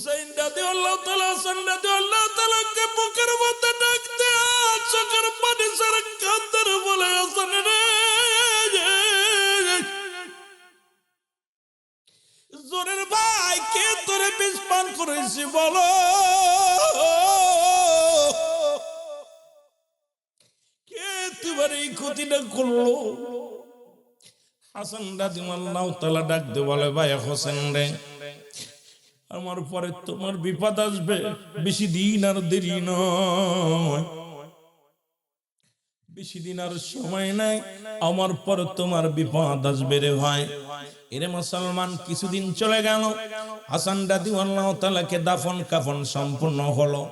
হুসাইন রাদিয়াল্লাহু তাআলা হাসান রাদিয়াল্লাহু তাআলাকে বুকের মধ্যে ডাকতে চোখের পানি ছেড়ে কাঁদতে বলে, হাসান রে, জোরের ভাই কে তোরে বিষ পান করেছি বলো, কে তোমার এই ক্ষতিটা করলো? হাসান রাদিয়াল্লাহু তাআলা ডাকতে বলে, ভাই হোসেন রে, আমার পরে তোমার বিপদ আসবে, বেশি দিন আর দেরি নয়, বেশি দিন আর সময় নাই, আমার পরে তোমার বিপদ আসবে রে ভাই। এরে মুসলমান, কিছুদিন চলে গেল, হাসান রাদিয়াল্লাহু তাআলাকে দাফন কাফন সম্পূর্ণ হলো।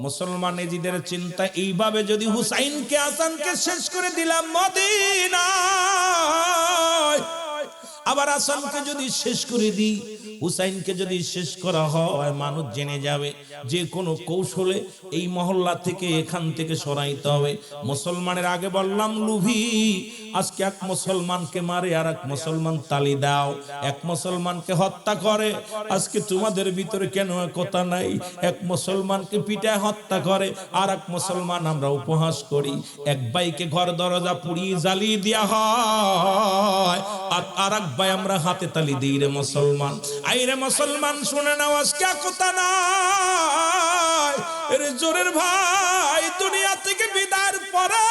মুসলমান এজিদের চিন্তা এইভাবে, যদি হুসাইনকে হাসানকে শেষ করে দিলাম মদিনায়, আবার হাসানকে যদি শেষ করে দিই, হুসাইনকে যদি শেষ করা হয়, মানুষ জেনে যাবে, যে কোনো কৌশলে এই মহল্লা থেকে এখান থেকে সরাইতে হবে। মুসলমানের আগে বললাম লুভি, আজকে এক মুসলমানকে মারে আর এক মুসলমান তালি দাও, এক মুসলমানকে হত্যা করে। আজকে তোমাদের ভিতরে কেন কথা নাই? এক মুসলমানকে পিটায় হত্যা করে, আর এক মুসলমান আমরা উপহাস করি। এক ভাইকে ঘর দরজা পুড়িয়ে জ্বালিয়ে দেওয়া হয়, আর এক ভাই আমরা হাতে তালি দিই। রে মুসলমান, আইরে মুসলমান শুনে নাও, আজকে কথা নাই। এর জোরের ভাই, দুনিয়া থেকে বিদায়ের পরে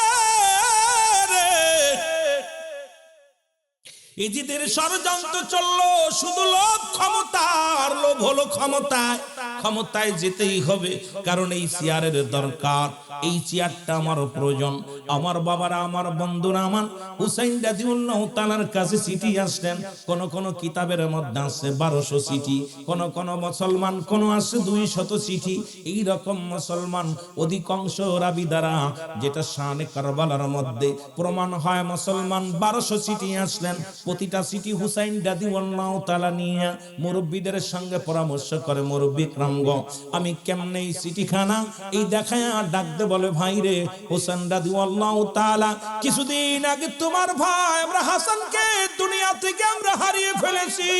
ইজিদের ষড়যন্ত্র চললো, শুধু লোভ, ক্ষমতার লোভ হলো ক্ষমতায়, ক্ষমতায় যেতেই হবে, কারণ এই চেয়ারের দরকার, এই চেয়ারটা আমারও প্রয়োজন। আমার বাবারা, আমার বন্ধুরা, আমার হুসাইন রাদিয়াল্লাহু তাআলার কাছে চিঠি আসলেন, কোন কোন কিতাবের মধ্যে আছে 1200 চিঠি, কোন কোন মুসলমান কোন আছে 200 চিঠি। এই রকম মুসলমান অধিকাংশ রাবি দ্বারা, যেটা শানে কারবালার মধ্যে প্রমাণ হয়, মুসলমান 1200 চিঠি আসলেন। প্রতিটা চিঠি হুসাইন রাদিয়াল্লাহু তাআলা নিয়ে মুরব্বিদের সঙ্গে পরামর্শ করে, মুরব্বি ক্রমগ আমি কেমনে এই চিঠিখানা এই দেখায় ডাকতে বলে, ভাই রে, হুসাইন রাদিয়াল্লাহু তাআলা কিছুদিন আগে তোমার ভাই আমরা হাসানকে দুনিয়া থেকে আমরা হারিয়ে ফেলেছি,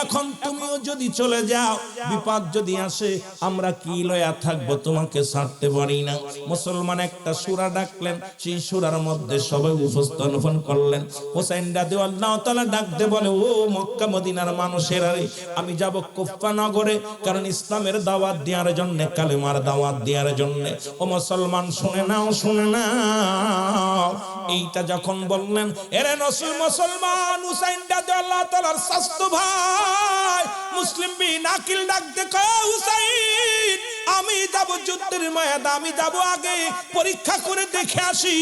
এখন তুমিও যদি চলে যাও, বিপদ যদি আসে, আমরা কি লয়া থাকবো? তোমাকে ছাড়তে পারি না। মুসলমান একটা সূরা ডাকলেন, সেই সূরার মধ্যে সবাই উপস্থাপন করলেন। হুসাইন রাদিয়াল্লাহু তাআলা ডাকতে বলে, ও মক্কা মদিনার মানুষেরা রে, আমি যাব কুফা নগরে, কারণ ইসলামের দাওয়াত দেওয়ার জন্য, কালেমার দাওয়াত দেওয়ার জন্য। ও মুসলমান শুনে নাও, শুনে নাও। এইটা যখন বললেন, এরে নসল মুসলমান, হুসাইন রাদিয়াল্লাহু তাআলার শাস্ত ভাই মুসলিম বিন আকিল ডাকতে কয়, হুসাইন আমি যাব যুদ্ধের ময়দানে, আমি যাব আগে পরীক্ষা করে দেখে আসি,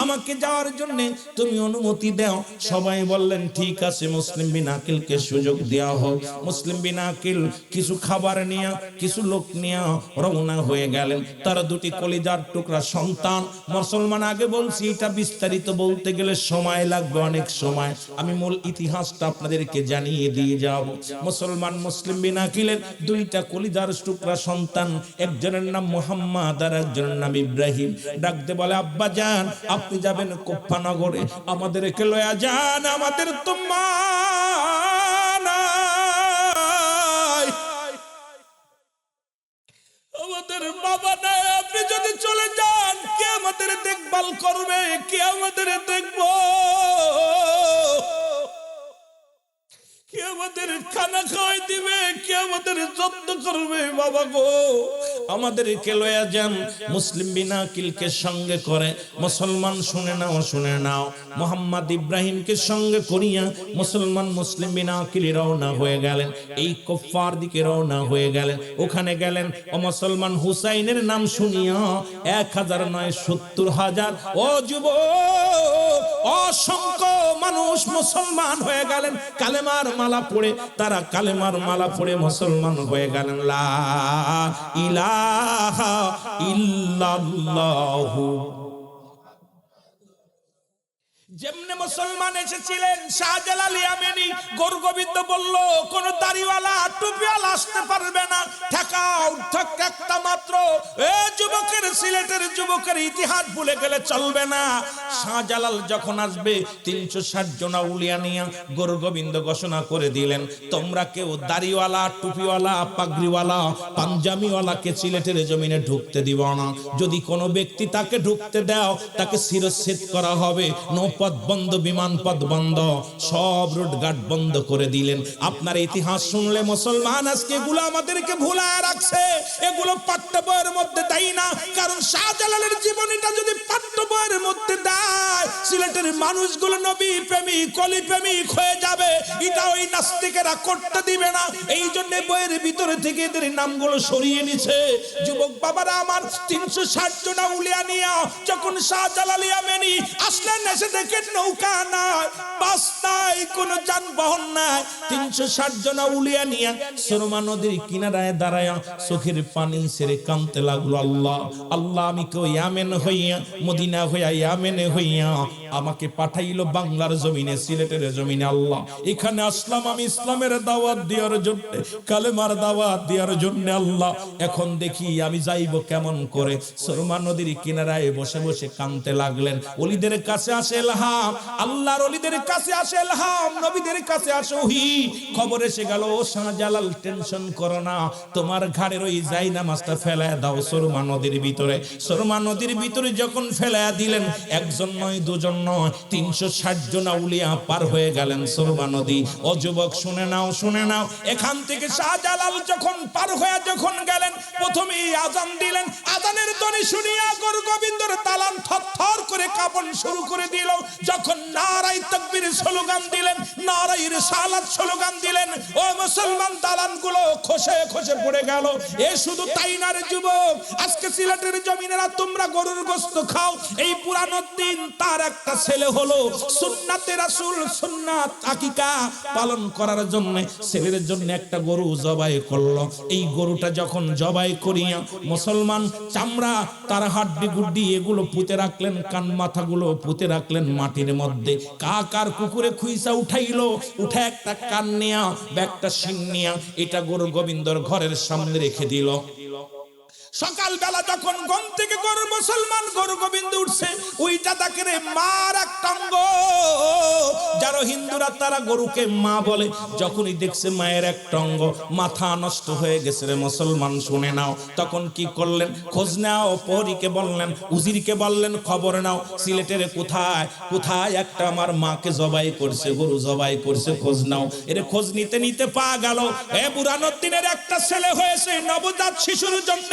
আমাকে যাওয়ার জন্য তুমি অনুমতি দাও। সবাই বললেন ঠিক আছে, মুসলিম বিন আকিলকে সুযোগ দেওয়া হোক। মুসলিম বিন আকিল কিছু খাবার নিয়ে, কিছু লোক নিয়ে রওনা হয়ে গেলেন। তার দুটি কলিজার টুকরা সন্তান। মুসলমান আগে বলছি, এটা বিস্তারিত বলতে গেলে সময় লাগবে, অনেক সময়। আমি মূল ইতিহাসটা আপনাদেরকে জানিয়ে দিয়ে যাব। মুসলমান মুসলিম বিন আকিলের দুইটা কলিজার টুকরা সন্তান, একজনের নাম মুহাম্মদ আর একজনের নাম ইব্রাহিম। ডাকতে বলে, আব্বা জান, আপনি যাবেন কুফা নগরে, আমাদেরকে লয়া যান, আমাদের তো মা নাই, আমাদের বাবা নাই, আপনি যদি চলে যান, কে আমাদের দেখভাল করবে? কে আমাদের দেখবো? কে আমাদের খানা খাওয়াই দিবে? কে আমাদের যত্ন করবে? বাবা গো, আমাদেরকে লয়া যান। মুসলিম বিন আকিলকে সঙ্গে করে, মুসলমান শুনে নাও, শুনে নাও, মুহাম্মদ ইব্রাহিমকে সঙ্গে করিয়া মুসলমান মুসলিম বিন আকিল রওনা হয়ে গেলেন, এই কুফার দিকে রওনা হয়ে গেলেন। ওখানে গেলেন, ও মুসলমান হুসাইনের নাম শুনিয়া 1000 নয় 70,000 ও যুবক, অসংখ্য মানুষ মুসলমান হয়ে গেলেন। কালেমার মালা পড়ে, তারা কালেমার মালা পড়ে মুসলমান হয়ে গেলেন। লা ইলাহা ইল্লাল্লাহু। যেমনে মুসলমান এসেছিলেন শাহজালাল ইয়ামানি। গরু গোবিন্দ বলল কোন দাড়িওয়ালা টুপিওয়ালা আসতে পারবে না, ঠেকাও ঠক একটা মাত্র। এ যুবকের, সিলেটের যুবকের ইতিহাস ভুলে গেলে চলবে না। শাহজালাল যখন আসবে 360 জন আউলিয়া নিয়ে গরু গোবিন্দ ঘোষণা করে দিলেন, তোমরা কেউ দাড়িওয়ালা টুপিওয়ালা পাগড়িওয়ালা পাঞ্জাবিওয়ালাকে সিলেটের জমিনে ঢুকতে দিব না। যদি কোনো ব্যক্তি তাকে ঢুকতে দাও তাকে শিরচ্ছেদ করা হবে। নৌপথ বন্ধ, বিমান পথ বন্ধ, সব রুট ঘাট বন্ধ করে দিলেন। আপনার ইতিহাস শুনলে মুসলমান আজকে এগুলো আমাদেরকে ভুলায় রাখছে, এগুলো পাঠ্য বইয়ের মধ্যে দেয় না। কারণ শাহজালালের জীবনীটা যদি পাঠ্য বইয়ের মধ্যে দেয়, সিলেটের মানুষগুলো নবী প্রেমিক কলি প্রেমিক হয়ে যাবে। এটা ওই নাস্তিকেরা করতে দিবে না, এই জন্য বইয়ের ভিতরে থেকে এদের নামগুলো সরিয়ে নিছে। যুবক বাবারা আমার, 360 জন আউলিয়া নিয়া যখন শাহজালাল ইয়ামানি আসলেন, এসে দেখেন নৌকা নাই, বাস নাই, কোনো যানবাহন নাই। 360 জন আউলিয়া নিয়া সুরমা নদীর কিনারায় দাঁড়ায়া চোখের পানি ছেড়ে কাঁদতে লাগলো, আল্লাহ আল্লাহ, আমি কেউ ইয়ামেন হইয়া মদিনা হইয়া ইয়ামেনে হইয়া আমাকে পাঠাইলো বাংলার জমিনে, সিলেটের জমিনে। আল্লাহ এখানে আসলাম আমি ইসলামের দাওয়াত দেওয়ার জন্য, কালেমার দাওয়াত দেওয়ার জন্য। আল্লাহ এখন দেখি আমি যাইব কেমন করে। সুরমা নদীর কিনারায় বসে বসে কাঁদতে লাগলেন। ওলিদের কাছে আসে ইলহাম, আল্লাহর ওলিদের কাছে আসে ইলহাম, নবীদের কাছে আসে ওহী। খবর এসে গেল, ও শাহজালাল টেনশন করো না, তোমার ঘাড়ের ওই জায়নামাজটা ফেলায় দাও সুরমা নদীর ভিতরে। সুরমা নদীর ভিতরে যখন ফেলায় দিলেন, একজন নয় দুজন নয়, 360 জন আউলিয়া পার হয়ে গেলেন সুরমা নদী। ও যুবক শুনে নাও, শুনে নাও, এখান থেকে শাহজালাল যখন পার হয়ে যখন গেলেন, প্রথমেই আজান দিলেন। আজানের ধ্বনি শুনিয়া গরু গোবিন্দর দালান থরথর করে কাঁপন শুরু করে দিল। যখন নারায়ে তাকবীর স্লোগান দিলেন, নারায়ে রিসালাত স্লোগান দিলেন, ও মুসলমান দালানগুলো খসে খসে পড়ে গেল। এ শুধু তাই না রে যুবক, আজকে সিলেটের জমিনেরা তোমরা গরুর গোশত খাও। এই পুরানো দিন তার একটা ছেলে হলো সুন্নাতে রাসূল, সুন্নাত আকিকা পালন করার জন্য ছেলের জন্য একটা গরু জবাই করলো। এই গরুটা যখন জবাই করিয়া মুসলমান চামড়া তার হাড্ডি গুড্ডি এগুলো পুঁতে রাখলেন, কান মাথাগুলো পুঁতে রাখলেন মাটির মধ্যে। কাকার কুকুরে খুইসা উঠাইলো, উঠে একটা কান নিয়া একটা শিং নিয়া এটা গরু গোবিন্দর ঘরের সামনে রেখে দিল। সকাল বেলা যখন ঘুম থেকে গরু মুসলমান গরু গোবিন্দ উঠছে, ওইটা তাকে রে মার একটা অঙ্গ। যারা হিন্দুরা তারা গরুকে মা বলে, যখনই দেখছে মায়ের একটা অঙ্গ, মাথা নষ্ট হয়ে গেছে রে মুসলমান শুনে নাও। তখন কি করলেন, খোঁজ নাও, প্রহরীকে বললেন, উজিরকে বললেন, খবর নাও সিলেটের কোথায় কোথায় একটা আমার মাকে জবাই করছে, গরু জবাই করছে, খোঁজ নাও। এর খোঁজ নিতে নিতে পাওয়া গেল এ বুরহানুদ্দিনের একটা ছেলে হয়েছে, নবজাত শিশুর জন্য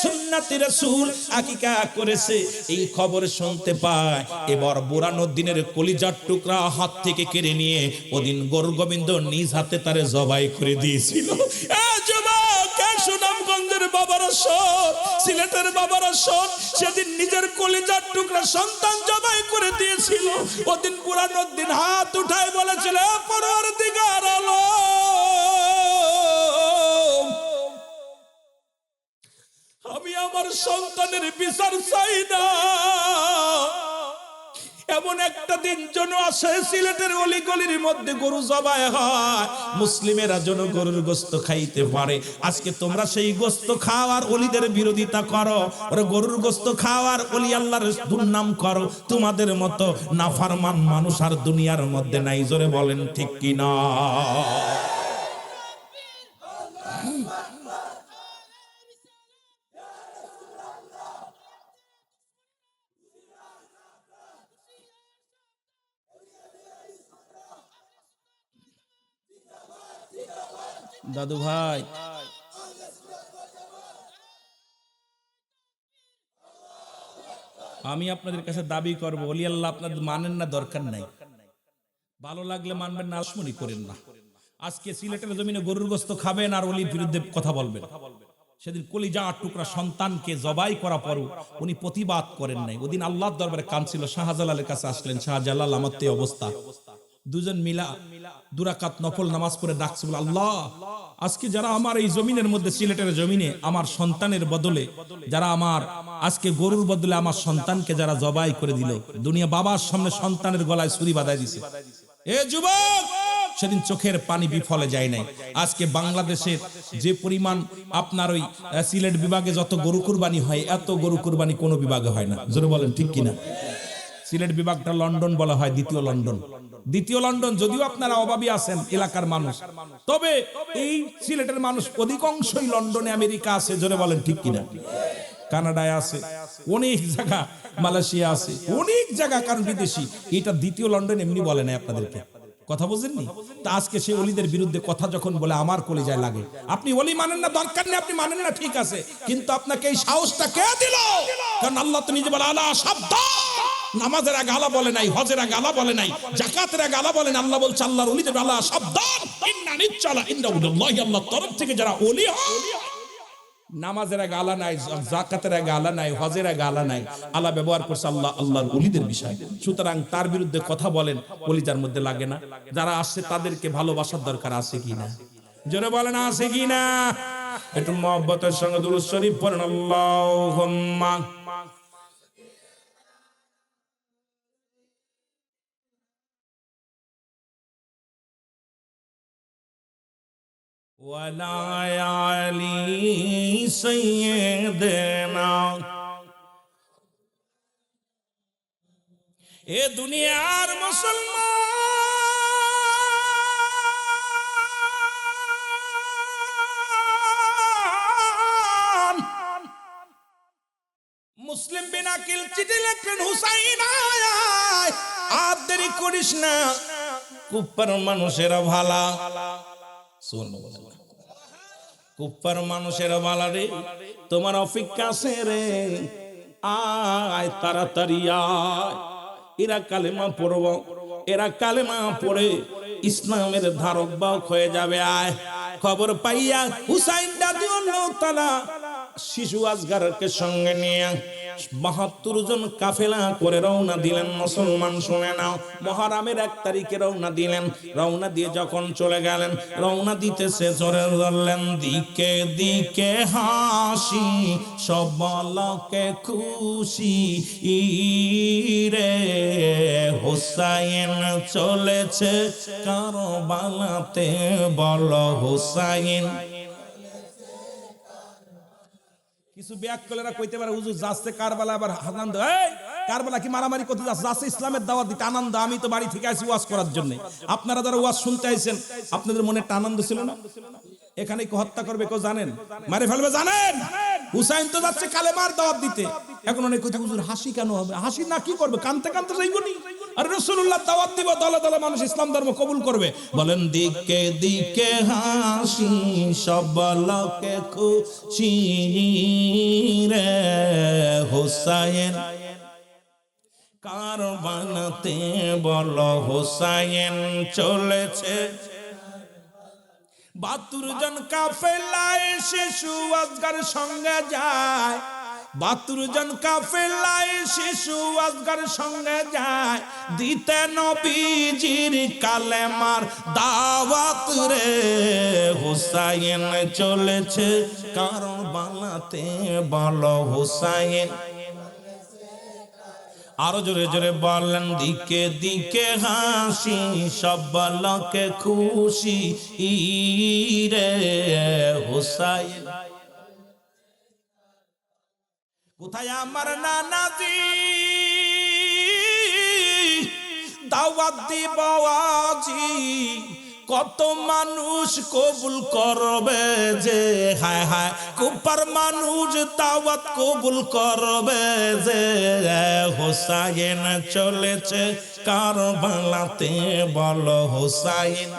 সুন্নাতে রাসূল আকিকা করেছে। এই খবর শুনতে পায়, এবার বুরহানুদ্দিনের কলিজার টুকরা হাত থেকে কেড়ে নিয়ে ওদিন গরু গোবিন্দ নিজ হাতে তারে জবাই করে দিয়েছিল। সুনামগঞ্জের বাবারা শোন, সিলেটের বাবারা শোন, সেদিন নিজের কলিজার টুকরা সন্তান জবাই করে দিয়েছিল। ওদিন বুরহানুদ্দিন হাত উঠায় বলেছিল, পরওয়ারদিগার আলম, আমি আমার সন্তানের বিচার চাই না। এমন একটা দিন যেন আসে সিলেটের অলিগলির মধ্যে গরু জবাই হয়, মুসলিমেরা যেন গরুর গোশত খাইতে পারে। আজকে তোমরা সেই গোশত খাওয়ার অলিদের বিরোধিতা করো, ওরা গরুর গোশত খাওয়ার অলি আল্লাহর দুর্নাম করো। তোমাদের মতো নাফরমান মানুষ আর দুনিয়ার মধ্যে নাই, জোরে বলেন ঠিক কি না? দাদু ভাই, আমি আপনাদের কাছে দাবি করব, ওলি আল্লাহ আপনাদের মানেন না, দরকার নাই। ভালো লাগলে মানবেন না, আসমনি করেন না। আজকে সিলেটের জমিনে গরুর গোশত খাবেন আর ওলির বিরুদ্ধে কথা বলবেন। সেদিন কলিজা টুকরা সন্তানকে জবাই করা পরও উনি প্রতিবাদ করেন নাই। ওদিন আল্লাহর দরবারে কাঁদছিল, শাহজালালের কাছে আসলেন, শাহজালাল আমার তো অবস্থা, দুজন মিলা দুরাকাত নফল নামাজ পড়ে ডাকছে বলে, আল্লাহ আজকে যারা আমার এই জমিনের মধ্যে, সিলেটের জমিনে আমার সন্তানের বদলে, যারা আমার আজকে গরুর বদলে আমার সন্তানকে যারা জবাই করে দিল, দুনিয়া বাবার সামনে সন্তানের গলায় ছুরি বাঁধায় দিছে, এ যুবক সেদিন চোখের পানি বিফলে যায় নাই। আজকে বাংলাদেশের যে পরিমাণ আপনার ওই সিলেট বিভাগে যত গরু কুরবানি হয়, এত গরু কুরবানি কোনো বিভাগে হয় না। জোরে বলেন ঠিক কিনা? সিলেট বিভাগটা লন্ডন বলা হয়, দ্বিতীয় লন্ডন। দ্বিতীয় লন্ডন, যদিও আপনারা অভাবী আছেন এলাকার মানুষ, তবে এই সিলেটের মানুষ অধিকাংশই লন্ডনে, আমেরিকা আছে। জোরে বলেন ঠিক কিনা? কানাডায় আছে, অনেক জায়গা, মালয়েশিয়া আছে, অনেক জায়গা, কারণ বিদেশি। এটা দ্বিতীয় লন্ডন এমনি বলে না আপনাদেরকে, কথা বুঝেননি? তা আজকে সেই অলিদের বিরুদ্ধে কথা যখন বলে আমার কলিজায় লাগে। আপনি অলি মানেন না, দরকার নেই, আপনি মানেন না, ঠিক আছে, কিন্তু আপনাকে এই সাহসটা কে দিল? কারণ আল্লাহ তো নিজে বলে, আলা সাবধান, নামাজের আগে আলা বলে নাই, হজের আগে আলা বলে নাই, যাকাতের আগে আলা বলে না। আল্লাহ বলছে আল্লাহর ওলিদের আলা সাবধান, ইন্না নিচ্চালা ইন্নাউল্লাহি, আল্লাহর তরফ থেকে যারা ওলি হয়, নামাজের আগে আলা নাই, যাকাতের আগে আলা নাই, হজের আগে আলা নাই, আলা ব্যবহার করছে আল্লাহ, আল্লাহর ওলিদের বিষয়। সুতরাং তার বিরুদ্ধে কথা বলেন, কলিজার মধ্যে লাগে না? যারা আসছে তাদেরকে ভালোবাসার দরকার আছে কিনা? জোরে বলেন আছে কিনা? একটু মহব্বতের সঙ্গে দুরূদ শরীফ পড়েন, আল্লাহুম্মা ওয়ালা আলি সাইয়্যিদিনা। এ দুনিয়ার মুসলমান, মুসলিম বিন আকিল চিঠি লিখলেন, হুসাইন আয়, আর দেরি করিস না, কুপ্পার মানুষেরা ভালা, কুপ্পার মানুষেরা ভালা রে, তোমার অপেক্ষা আছে রে, আয় তাড়াতাড়ি আয়। এরা কালেমা পড়ব, এরা কালেমা পড়ে ইসলামের ধারক বাহক হয়ে যাবে। আয়। খবর পাইয়া হুসাইন রাদিয়াল্লাহু তাআলা শিশু আসগারকে সঙ্গে নিয়ে ৭২ জন কাফেলা করে রওনা দিলেন। মুসলমান শুনে নাও, মুহররমের ১ তারিখে রওনা দিলেন। রওনা দিয়ে যখন চলে গেলেন, রওনা দিতেছে জোরে ধরলেন, দিকে দিকে হাসি, সবলকে খুশি রে, হুসাইন চলেছে কারবালাতে, বলো হুসাইন। কিছু ব্যাককলেরা কইতে পারে, হুজুর যাচ্ছে কারবালা, আবার আনন্দ। এই কারবালা কি মারামারি করতে যাচ্ছে? ইসলামের দাওয়াত দিতে আনন্দ। আমি তো বাড়ি থেকে আসি ওয়াজ করার জন্য। আপনারা যারা ওয়াজ শুনতে আইছেন, আপনাদের মনে একটা আনন্দ ছিল না? এখানে কি হত্যা করবে কেউ জানেন? মারে ফেলবে জানেন? হুসাইন তো যাচ্ছে কালেমার দাওয়াত দিতে। এখন অনেক কথা, হুজুর হাসি কেন হবে? হাসি না কি করবে? কানতে কানতে যাইবনি। আর রাসূলুল্লাহ দাওয়াত দিব, দলে দলে মানুষ ইসলাম ধর্ম কবুল করবে। বলেন দিকে দিকে হাসি, সবলকে খুশি রে, হুসাইন কারবালাতে, বলো হুসাইন চলেছে। ৭২ জন কাফেলায় শিশু আসগার সঙ্গে যায়, ৭২ জন কাফেলায় শিশু আসগার সঙ্গে যায়, দিতে নবীজির কালেমার দাওয়াত রে, হুসাইন চলেছে কারবালাতে, বলো হুসাইন। আরো জোরে জোরে বললেন, দিকে দিকে হাসি, সবলকে খুশি রে, হুসাইন। কোথায় আমার নানাজি দাওয়াত দিব আজি, কত মানুষ কবুল করবে যে, হায় হায় কুপার মানুষ দাওয়াত কবুল করবে যে, হুসাইন চলেছে কারবালাতে, বলো হুসাইন।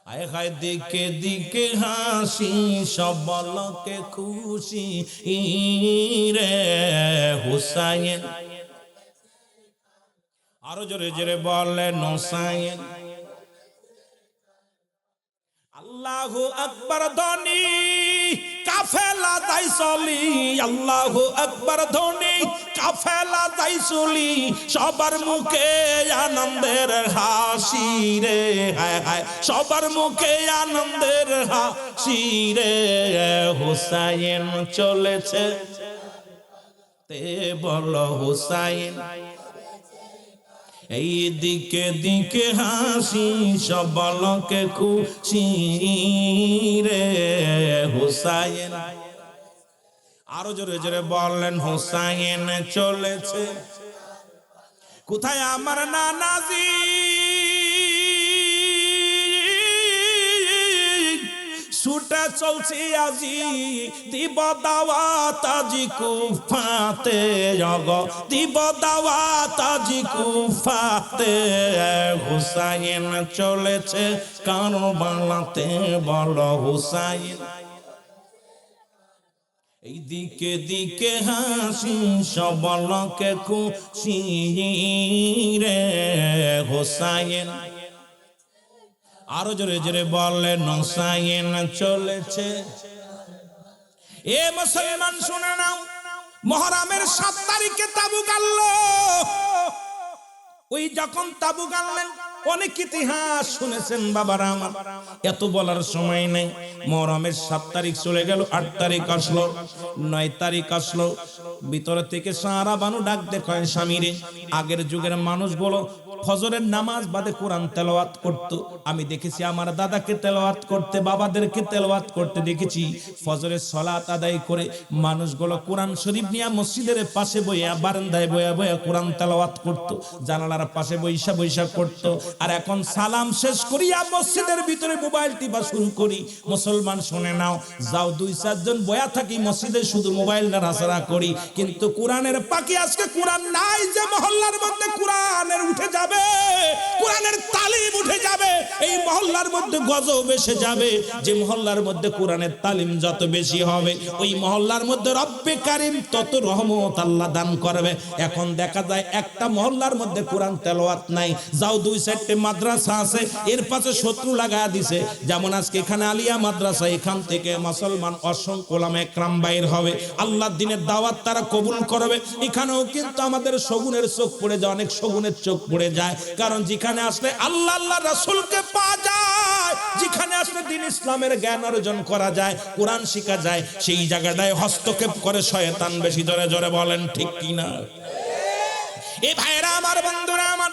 আয় হায় দিকে দিকে হাসি, সবলকে খুশি রে, হুসাইন। আরো জোরে জোরে বলেন হুসাইন। আল্লাহু আকবার ধ্বনি কাফেলা যাই চলি, আল্লাহু আকবার ধ্বনি কাফেলা যাই চলি, সবার মুখে আনন্দের হাসি রে, হায় হায় সবার মুখে আনন্দের হাসি রে। হুসাইন চলেছে তে বলো হুসাইন, এই দিকে দিকে হাসি সবলকে খুশি রে হুসাইন। আরো জোরে জোরে বললেন হুসাইন চলেছে। কোথায় আমার নানাজি, ছুটে চলছি আজি, দিব দাওয়াত আজি কুফাতে, জগ দিব দাওয়াত আজি কুফাতে। হুসাইন চলেছে কারবালাতে বলো হুসাইন, এই দিকে দিকে হাসি সবলকে খুশি রে হুসাইন। আরো জোরে জোরে বললেন হুসাইন চলেছে। এ মুসলমান শুনে নাও, মুহররমের 7 তারিখে তাবুক আনলো। ওই যখন তাবুক আনলেন অনেক ইতিহাস শুনেছেন বাবারা আমার, এত বলার সময় নেই। মুহররমের 7 তারিখ চলে গেল, 8 তারিখ আসলো, 9 তারিখ আসলো। ভিতরে থেকে সারা বানু ডাক দেখায় স্বামীরে। আগের যুগের মানুষগুলো ফজরের নামাজ বাদে কোরআন তেলাওয়াত করত। আমি দেখেছি আমার দাদাকে তেলাওয়াত করতে, বাবাদেরকে তেলাওয়াত করতে দেখেছি। ফজরের সালাত আদায় করে মানুষগুলো কোরআন শরীফ নিয়ে মসজিদের পাশে বইয়া বারান্দায় বইয়া বইয়া কোরআন তেলাওয়াত করত, জানালার পাশে বৈশা বৈশা করত। আর এখন সালাম শেষ করিয়া মসজিদের ভিতরে মোবাইল টিপা শুরু করি। মুসলমান শুনে নাও, যাও 2-4 জন বয়া থাকি মসজিদে শুধু মোবাইল নাড়াচাড়া করি, কিন্তু কোরআনের পাখি আজকে কোরআন নাই। যে মহল্লার মধ্যে কোরআনের উঠে যাবে, কোরআনের তালিম উঠে যাবে, এই মহল্লার মধ্যে গজব এসে যাবে। যে মহল্লার মধ্যে কোরআনের তালিম যত বেশি হবে, ওই মহল্লার মধ্যে রব্বে কারীম তত রহমত আল্লাহ দান করবে। এখন দেখা যায় একটা মহল্লার মধ্যে কোরআন তেলাওয়াত নাই, যাও 2-4টে মাদ্রাসা আছে, এর পাশে শত্রু লাগা দিছে। যেমন আজকে এখানে আলিয়া মাদ্রাসা, এখান থেকে মুসলমান অসংখ্য উলামা একরাম বাইর হবে, আল্লাহর দ্বীনের দাওয়াত তারা কবুল করবে। এখানেও কিন্তু আমাদের শগুনের চোখ পড়ে যায়, অনেক শগুনের চোখ পড়ে যায়, কারণ যেখানে আসলে আল্লাহ আল্লাহ রাসূলকে পাওয়া যায়, যেখানে আসলে দ্বীন ইসলামের জ্ঞান অর্জন করা যায়, কোরআন শেখা যায়, সেই জায়গাটায় হস্তক্ষেপ করে শয়তান। বেশি জোরে জোরে বলেন ঠিক কিনা? এই ভাইরা আমার, বন্ধুরা আমার,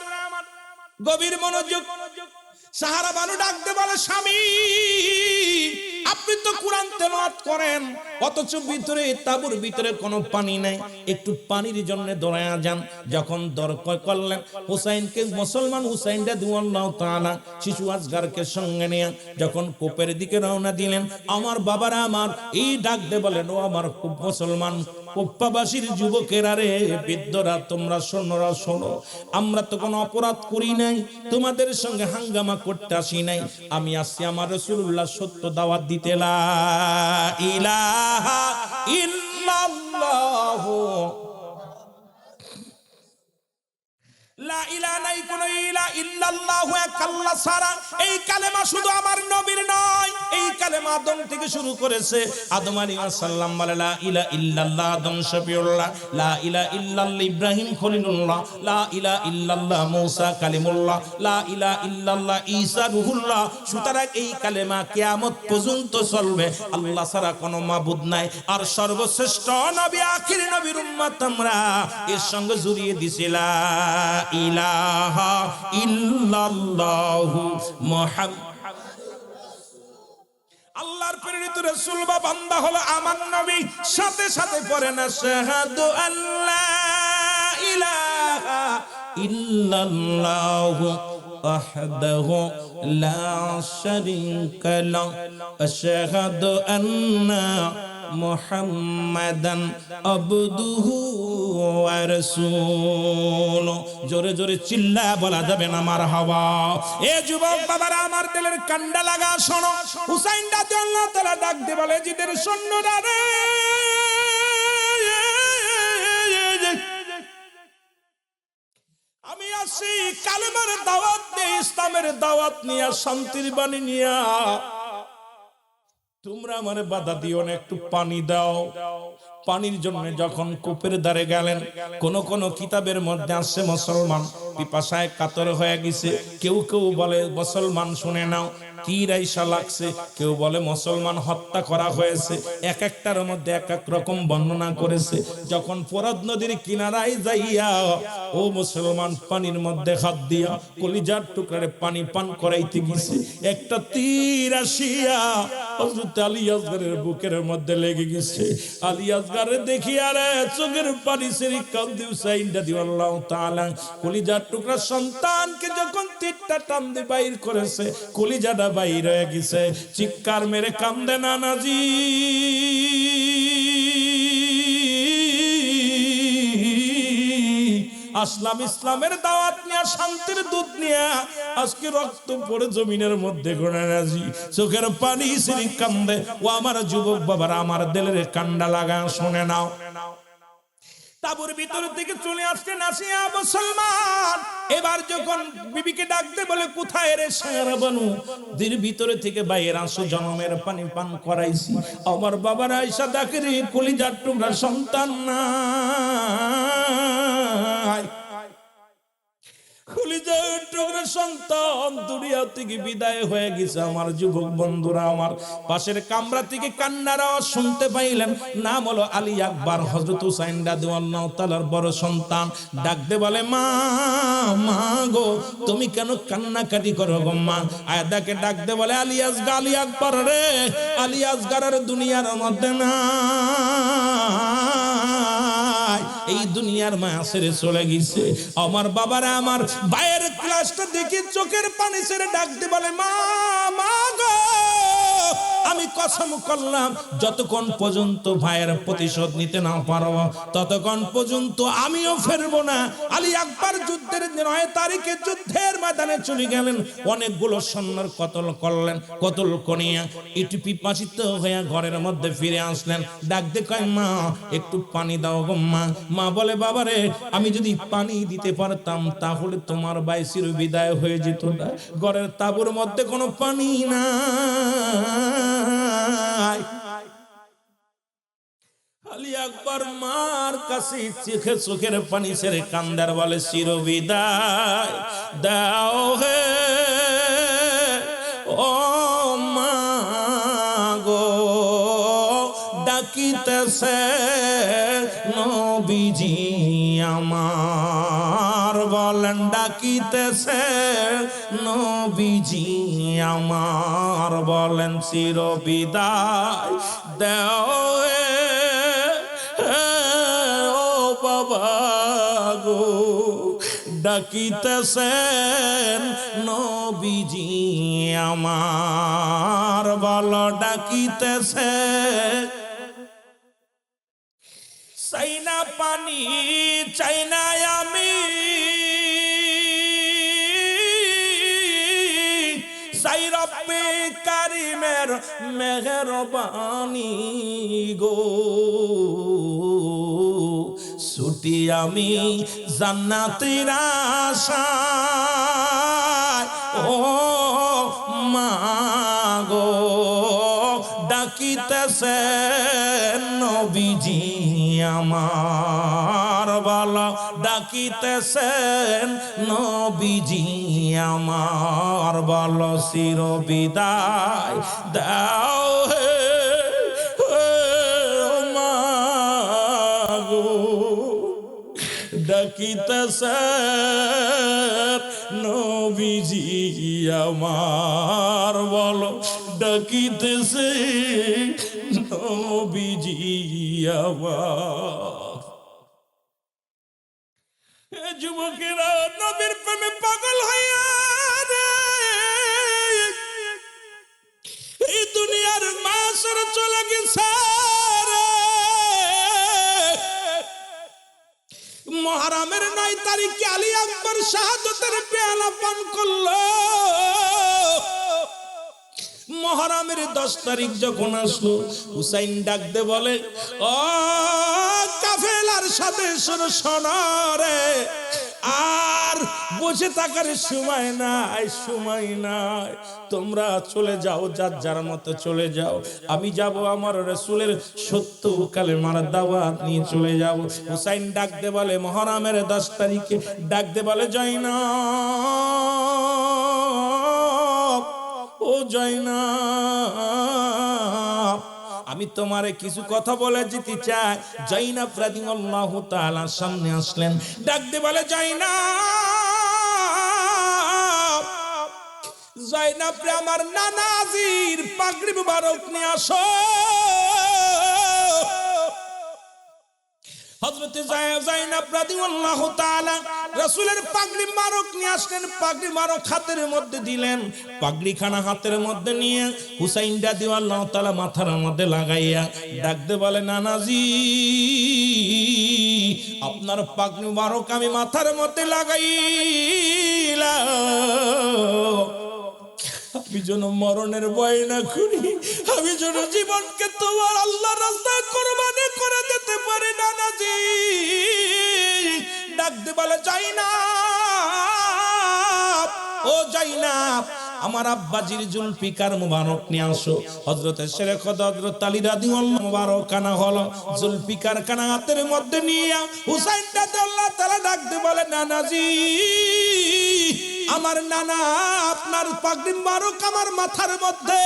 গভীর মনোযোগ। সাহারা বানু ডাকতে বলে, স্বামী আপনি তো কোরআন তেলাওয়াত করেন, অথচ ভিতরে তাঁবুর ভিতরে কোনো পানি নাই, একটু পানির জন্য দৌড়ায়া যান। যখন দরকার করলেন হুসাইনকে, মুসলমান হুসাইন রাদিয়াল্লাহু তাআলা শিশু আসগারকে সঙ্গে নিয়ে যখন কূপের দিকে রওনা দিলেন, আমার বাবারা আমার, এই ডাক দে বলেন, ও আমার মুসলমান কোপ্পাবাসীর যুবকেরা রে, বৃদ্ধরা, তোমরা শোনোরা শোনো, আমরা তো কোনো অপরাধ করি নাই, তোমাদের সঙ্গে হাঙ্গামা করতে আসি নাই। আমি আসছি আমার রাসূলুল্লাহ সত্য দাওয়াত দিতে। লা ইলাহা ইল্লাল্লাহ, লা ইলাহা নাই কোন ইলাহা ইল্লাল্লাহু এক আল্লাহ ছাড়া। এই কালেমা শুধু আমার নবীর নয়, এই কালেমা আদম থেকে শুরু করেছে। আদম আলাইহিস সালাম বলে লা ইলাহা ইল্লাল্লাহ, আদম শফিউল্লাহ, লা ইলাহা ইল্লাল্লাহ ইব্রাহিম খলিলুল্লাহ, লা ইলাহা ইল্লাল্লাহ মূসা কালিমুল্লাহ, লা ইলাহা ইল্লাল্লাহ ঈসা রূহুল্লাহ। সুতরাং এই কালেমা কিয়ামত পর্যন্ত চলবে, আল্লাহ ছাড়া কোনো মাবুদ নাই। আর সর্বশ্রেষ্ঠ নবী, আখির নবীর উম্মত আমরা, এর সঙ্গে জড়িয়ে দিছিলা ইলাহা ইল্লাল্লাহু মুহাম্মাদ। আল্লাহর প্রেরিত রাসূল বা বান্দা হলো আমার নবী, সাথে সাথে পড়ে না শাহাদু আল্লা ইলাহা ইল্লাল্লাহু ওয়াহদাহু লা শারীকা লাহু আশহাদু আন্না মুহাম্মাদান আবদুহু ওয়া রাসূলুহু। জোরে জোরে চিল্লা বলা যাবে না মারহাবা। এ যুবক বাবারা আমার, দিলের কান্ডা লাগা শোনো। হুসাইন রাদিয়াল্লাহু তাআলা ডাক দিয়ে বলে, জিদের সৈন্যরা রে, আমি আসি কালেমার দাওয়াত দিয়ে, ইসলামের দাওয়াত নিয়ে, শান্তির বাণী নিয়ে। তোমরা আমারে বাধা দিও না, একটু পানি দাও। পানির জন্য যখন কূপের ধারে গেলেন, কোন কোন কিতাবের মধ্যে আছে মুসলমান পিপাসায় কাতর হয়ে গেছে। কেউ কেউ বলে মুসলমান শুনে নাও তীর আইসা লাগছে, কেউ বলে মুসলমান হত্যা করা হয়েছে। এক একটার মধ্যে এক এক রকম বর্ণনা করেছে। যখন ফোরাত নদীর কিনারায় যাইয়া ও মুসলমান পানির মধ্যে হাত দিয়া কলিজার টুকরারে পানি পান করাইতে গেছে, একটা তীর আসিয়া হযরত আলী আসগরের বুকের মধ্যে লেগে গেছে। আলী আসগরে দেখি আরে চোখের পানি সেরি কান্দে হুসাইনটা দিয়াল্লাহু তাআলা কলিজার টুকরা সন্তানকে যখন তীরটা টান দিয়ে বাইর করেছে, কলিজাটা বাইর হয়ে গেছে। চিৎকার মেরে কান্দে নানাজি। আসলাম ইসলামের দাওয়াত নিয়ে, শান্তির দুধ নিয়ে আজকে রক্ত পড়ে জমিনের মধ্যে ঘোরে নাজি। চোখের পানি সেরি কান্দে। ও আমার যুবক বাবারা, আমার দিলের কান্ডা লাগা শুনে নাও। তাবুর ভিতর থেকে চলে আসছে নাসিয়া মুসলমান। এবার যখন বিবিকে ডাকতে বলে কোথায় রে সারা বানু, দির ভিতরে থেকে বাইরে আসো, জনমের পানি পান করাইছি। আমার বাবার আয়েশা ডাকে রে কলিজার টুকরা সন্তান নাই, কলিজার টুকরা সন্তান দুনিয়া থেকে বিদায় হয়ে গেছে। আমার যুবক বন্ধুরা, আমার পাশের কামরা থেকে কান্নার আওয়াজ শুনতে পাইলেন। নাম হলো আলী আকবর, হযরত হুসাইন রাদিয়াল্লাহু তাআলার বড় সন্তান। ডাকতে বলে মা, মা গো তুমি কেন কান্নাকাটি করো গো মা? আয়াদাকে ডাকতে বলে আলী আসগর, আলী আকবর রে, আলী আসগর আর দুনিয়ার মধ্যে না, এই দুনিয়ার মায়া ছেড়ে চলে গেছে। আমার বাবারা, আমার ভাইয়ের ক্লাসটা দেখে চোখের পানি ছেড়ে ডাকতে বলে মা, মা গো আমি কসম করলাম যতক্ষণ পর্যন্ত ভাইয়ের প্রতিশোধ নিতে না পারবো ততক্ষণ পর্যন্ত আমিও ফিরবো না। আলী আকবর যুদ্ধের 9 তারিখে যুদ্ধের ময়দানে চলে গেলেন। অনেকগুলো সৈন্যর কতল করলেন, কতল করিয়া একটু পিপাসিত হয়ে ঘরের মধ্যে ফিরে আসলেন। ডাকতে কয় মা একটু পানি দাও গো মা। মা বলে বাবারে আমি যদি পানি দিতে পারতাম তাহলে তোমার ভাই চির বিদায় হয়ে যেত না। ঘরের তাঁবুর মধ্যে কোনো পানি না। আলী আকবর মার কাছে চোখের পানি ছেড়ে কান্দার বলে চির বিদায় দাও হে ও মা গো। ডাকিতেছে নবীজি আমার, বলেন ডাকিতেছে নবীজি আমার, বলেন চির বিদায় দাও ও বাবা গো। ডাকিতেছেন নবীজি আমার, বলো ডাকিতেছে। চাই না পানি চাই না আমি, চাই রব্বে কারিমের মেহেরবানি গো। ছুটি আমি জান্নাতের আশায় ও মা গো। ডাকিতেছেন নবীজি আমার, বলো ডাকিতেছেন নবীজি আমার, বলো চির বিদায় দাও হে মা গো। ডাকিতেছেন নবীজি আমার, বলো ডাকিতেছে নবীজি আমার। যুবকেরা নবীর প্রেমে পাগল হইয়া এই দুনিয়ার মাসের চলে গেছে। মুহররমের 9 তারিখে আলী আকবর শাহাদাতের পেয়ালা পান করলো। মুহররমের 10 তারিখ যখন আসলো হুসাইন ডাকতে বলে ও কাফেলার সাথে শোনো রে, আর বসে থাকার সময় নাই, সময় নাই। তোমরা চলে যাও, যার যার মতো চলে যাও। আমি যাব আমার রাসূলের 70 কালেমার দাওয়াত নিয়ে চলে যাব। হুসাইন ডাক দে বলে মুহররমের 10 তারিখে ডাক দে বলে জয়নাব, ও জয়নাব, আমি তোমারে কিছু কথা বলে যেতে চাই। জয়নাব রাদিয়াল্লাহু তাআলা সামনে আসলেন, ডাক দে বলে জয়নাব, জয়নাব রে আমার নানাজির পাগড়ি মুবারক নিয়ে আসো। হযরত জয়নাব রাদিয়াল্লাহু তাআলা রাসূলের পাগড়ি মুবারক নিয়ে আসলেন, পাগড়ি মুবারক হাতের মধ্যে দিলেন, পাগড়ি খানা হাতের মধ্যে নিয়ে হুসাইন রাদিয়াল্লাহু তাআলা মাথার মধ্যে লাগাইয়া ডাক দে বলে নানাজি, আপনার পাগড়ি মুবারক আমি মাথার মধ্যে লাগাইলাম, আমি যেন মরণের ভয় না করি, আমি যেন জীবনকে তোমার আল্লাহর রাস্তায় কুরবানি করে দিতে পারি। নানাজি ডাক দে বলে জয়নাব, ও জয়নাব, আমার আব্বাজির জুলফিকার মুবারক নিয়ে আসো। হযরত শেরে খোদা হযরত আলী রাদিয়াল্লাহু মুবারক কানা হলো, জুলফিকার কানা হাতের মধ্যে নিয়ে হুসাইন রাদিয়াল্লাহু তাআলা ডাক দে বলে নানাজি, আমার নানা আপনার পাগড়ি মুবারক আমার মাথার মধ্যে,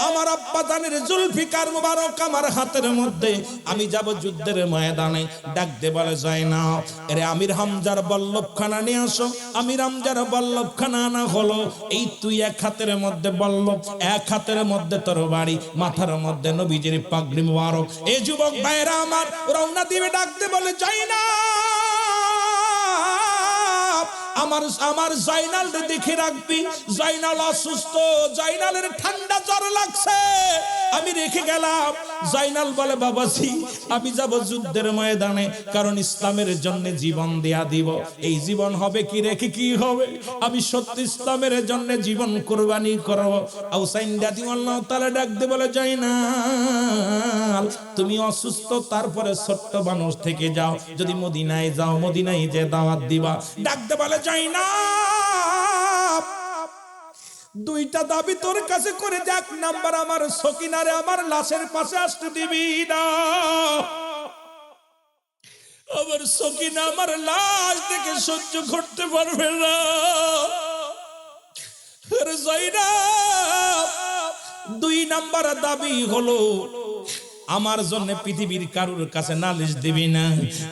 আমার আব্বা জানের জুলফিকার মুবারক আমার হাতের মধ্যে, আমি যাব যুদ্ধের ময়দানে। ডাক দে বলে জয়নাব, আরে আমির হামজার বল্লভখানা নিয়ে আসো। আমির হামজার বল্লভখানা আনা হলো। এই তুই এক হাতের মধ্যে বল্লভ, এক হাতের মধ্যে তরবারি, মাথার মধ্যে নবীজির পাগড়ি মুবারক। এই যুবক ভাইরা আমার রওনা দিবে, ডাক দে বলে জয়নাব, আমার জয়নাল দেখে রাখবি, জয়নাল অসুস্থ, জয়নালের ঠান্ডা জ্বর লাগছে, আমি রেখে গেলাম। জয়নাল বলে বাবাজি আমি যাব যুদ্ধের ময়দানে, কারণ ইসলামের জন্য জীবন দেয়া দিব। এই জীবন হবে কি রেখে কি হবে, আমি সত্য ইসলামের জন্য জীবন কুরবানি করব। হুসাইন রাদিয়াল্লাহু তাআলা ডাক দে বলে জয়নাল, তুমি অসুস্থ, তারপরে ছোট্ট মানুষ থেকে যাও, যদি মদিনায় যাও মদিনায় যে দাওয়াত দিবা। ডাক দে বলে জয়নাব, দুইটা দাবি তোর কাছে করে, এক নাম্বার আমার সকিনারে আমার লাশের পাশে আসতে দিবি না, আমার সকিনা আমার লাশ দেখে সহ্য করতে পারবে না। আরে জয়নাব, দুই নাম্বার দাবি হলো আমার জন্য পৃথিবীর কারুর কাছে নালিশ দিবি না,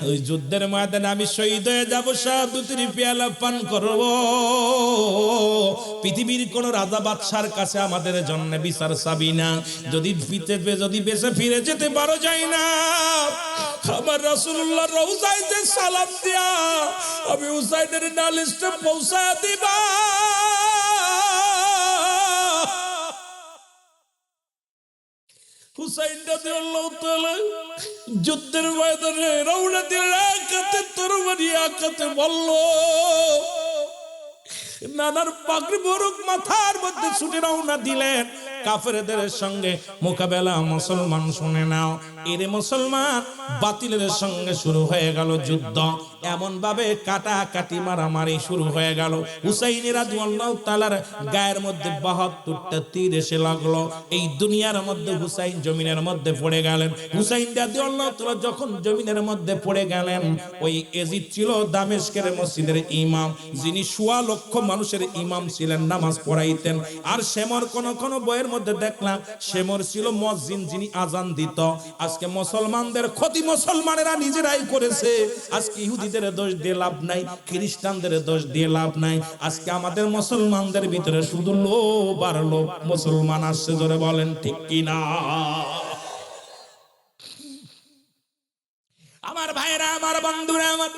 ওই যুদ্ধের ময়দানে আমি শহীদ হয়ে যাব, শাহাদাতের পেয়ালা পান করব, পৃথিবীর কোন রাজা বাদশার কাছে আমাদের জন্য বিচার চাবি না। যদি বেঁচে ফিরে যেতে পারো যায় না, আমার রাসূলুল্লাহর রওজায় যে সালাম দিয়া আমি হুসাইনের নালিশটা পৌঁছা দিবা। হুসাইন রাদিয়াল্লাহু তাআলা যুদ্ধের ময়দানে রওনা দিলেন, এক হাতে তরবারি এক হাতে বল্লভ, নানার পাগড়ি মুবারক মাথার মধ্যে ছুটে রওনা দিলেন। কাফেরদের সঙ্গে মোকাবেলা মুসলমান শুনে নাও, এর মুসলমান বাতিলের সঙ্গে শুরু হয়ে গেল যুদ্ধ, এমন ভাবে কাটাকাটি মারামারি শুরু হয়ে গেল। হুসাইন রাদিয়াল্লাহু তাআলার গায়ের মধ্যে 72টা তীর এসে লাগলো। এই দুনিয়ার মধ্যে হুসাইন জমিনের মধ্যে পড়ে গেলেন। হুসাইন রাদিয়াল্লাহু তাআলা যখন জমিনের মধ্যে পড়ে গেলেন, ওই এজিদ ছিল দামেস্কের মসজিদের ইমাম, যিনি 1.25 লক্ষ মানুষের ইমাম ছিলেন, নামাজ পড়াইতেন। আর শেমর কোন বইয়ের মধ্যে দেখলাম শেমর ছিল মুয়াজ্জিন, যিনি আজান দিত। আজকে মুসলমানদের ক্ষতি মুসলমানেরা নিজেরাই করেছে। আজকে ইহুদিদের দোষ দিয়ে লাভ নাই, খ্রিস্টানদের দোষ দিয়ে লাভ নাই। আজকে আমাদের মুসলমানদের ভিতরে শুধু লোভ আর লোভ মুসলমান আসছে, জোরে বলেন ঠিক কিনা? আমার ভাইরা, আমার বন্ধুরা, আমার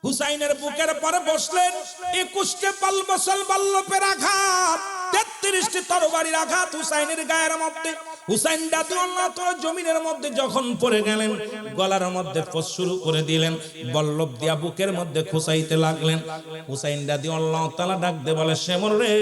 হুসাইনের বুকের পরে বসলেন। 21টি বল্লভের আঘাত, 33টি তরবারির আঘাত হুসাইনের গায়ের মধ্যে। হুসাইন রাদিয়াল্লাহু তাআলা জমিনের মধ্যে যখন পড়ে গেলেন, গলার মধ্যে ফস শুরু করে দিলেন, বল্লভ দিয়া বুকের মধ্যে খোঁচাইতে লাগলেন। হুসাইন রাদিয়াল্লাহু তাআলা ডাক দিয়ে বলে, শ্যামল রে,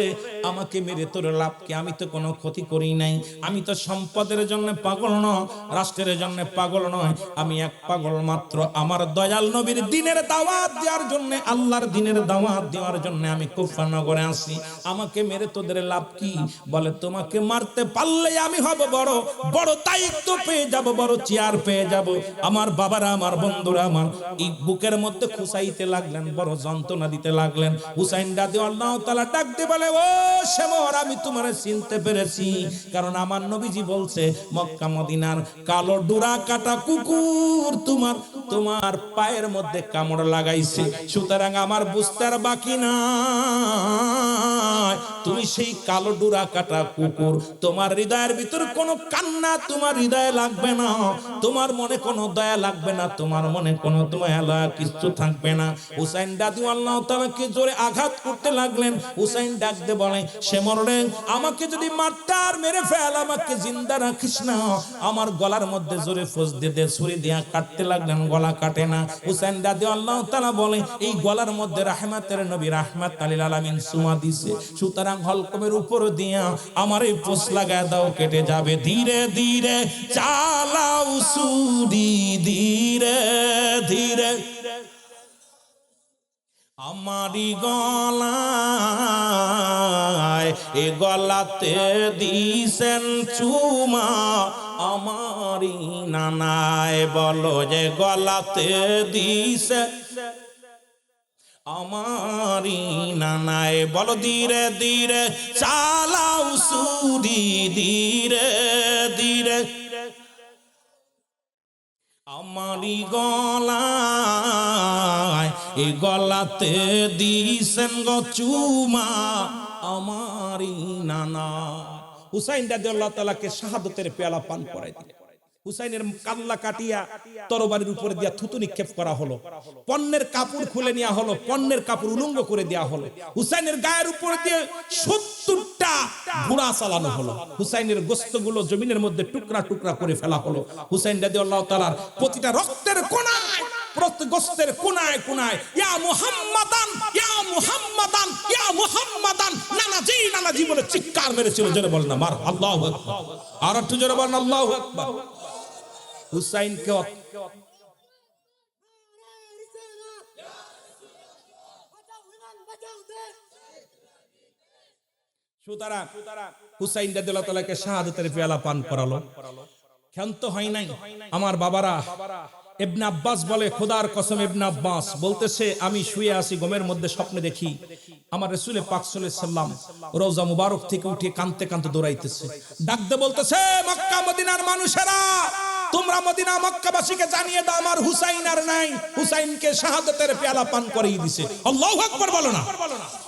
আমাকে মেরে তোর লাভ কি? আমি তো কোনো ক্ষতি করি নাই। আমি তো সম্পদের জন্য পাগল নয়, রাষ্ট্রের জন্য পাগল নয়। আমি এক পাগল মাত্র, আমার দয়াল নবীর দ্বীনের দাওয়াত দেওয়ার জন্য, আল্লাহর দ্বীনের দাওয়াত দেওয়ার জন্য আমি কুফা নগরে আসি। আমাকে মেরে তোদের লাভ কি? বলে, তোমাকে মারতে পারলে আমি হব বড় বড় দায়িত্ব পেয়ে যাব, বড় চেয়ার পেয়ে যাব। আমার বাবারা, আমার বন্ধুরা, আমার এই বুকের মধ্যে খুসাইতে লাগলেন, বড় যন্ত্রণা দিতে লাগলেন। হুসাইন রাদিয়াল্লাহু তাআলা ডাক দিয়ে বলে, ও শ্যামর, আমি তোমারে চিনতে পেরেছি, কারণ আমার নবীজি বলছে, মক্কা মদিনার কালো ডোরা কাটা কুকুর তোমার পায়ের মধ্যে কামড় লাগাইছে। সুতরাং আমার বুঝতে আর বাকি না, তুমি সেই কালো ডোরা কাটা কুকুর। তোমার হৃদয়ের ভিতর কোনো কান্না তোমার হৃদয়ে লাগবে না, তোমার মনে কোনো দয়া লাগবে না, তোমার মনে কোনো দয়া কিছু থাকবে না। হুসাইন রাদিয়াল্লাহু তাআলাকে জোরে আঘাত করতে লাগলেন। হুসাইন ডাক দিয়ে বলে, শ্যামল রে, আমাকে যদি মারতে আর মেরে ফেল, আমাকে জিন্দা রাখিস না। আমার গলার মধ্যে জোরে ফোঁস দিয়ে দে, ছুরি দিয়া কাটতে লাগলেন, গলা কাটে না। হুসাইন রাদিয়াল্লাহু তাআলা বলে, এই গলার মধ্যে রাহমাতের নবী রাহমাত লিল আলামিন সুমা দিছে, সুতরাং হলকমের উপর দিয়া আমার এই ফোঁস লাগায় দাও, কেটে যাবে। ধীরে ধীরে চালাও ছুরি, ধীরে ধীরে আমারি গলায়, এ গলাতে দিছেন চুমা আমারি নানায়। বলো যে গলাতে দিছে আমারি নানায়। বলো, ধীরে ধীরে চালাও ছুরি, ধীরে ধীরে আমারি গলায়, এই গলাতে দিছেন গো চুমা আমারি নানা। হুসাইন রাদিয়াল্লাহু তাআলাকে শাহাদাতের পেয়ালা পান করাই দিলেন। হুসাইনের কাল্লা কাটিয়া তরবারির উপরে দিয়া থুতু নিক্ষেপ করা হলো, পণ্যের কাপড় খুলে নেওয়া হলো, পণ্যের কাপড় উলঙ্গ করে দেওয়া হলো। হুসাইনের গায়ের উপরে দিয়ে 70টা ঘোড়া চালানো হলো। হুসাইনের গোশতগুলো জমিনের মধ্যে টুকরা টুকরা করে ফেলা হলো। হুসাইন রাদিয়াল্লাহু তাআলার প্রতিটা রক্তের কোনায়, প্রতি গোশতের কোনায় কোনায়, ইয়া মুহাম্মাদান, ইয়া মুহাম্মাদান, ইয়া মুহাম্মাদান, নানাজি নানাজি বলে চিৎকার মেরেছিল। জোরে বলেন না মার আল্লাহু আকবার, আর একটু জোরে বলেন আল্লাহু আকবার। হুসাইনকে সুতরাং হুসাইন রাদিয়াল্লাহু তাআলাকে শাহাদাতের পেয়ালা পান করালো। ক্ষান্ত হয় নাই আমার বাবারা। ইবনে আব্বাস বলে, খোদার কসম, ইবনে আব্বাস বলতেছে, আমি শুয়ে আছি, ঘুমের মধ্যে স্বপ্নে দেখি আমার রাসূল পাক সাল্লাল্লাহু আলাইহি সাল্লাম রওজা মুবারক থেকে উঠে কাঁদতে কাঁদতে দৌড়াইতেছে। ডাকতে বলতেছে, মক্কা মদিনার মানুষেরা, তোমরা মদিনা মক্কাবাসীকে জানিয়ে দাও, আমার হুসাইন আর নাই, হুসাইনকে শাহাদাতের পেয়ালা পান করিয়ে দিয়েছে। আল্লাহু আকবার বলো না,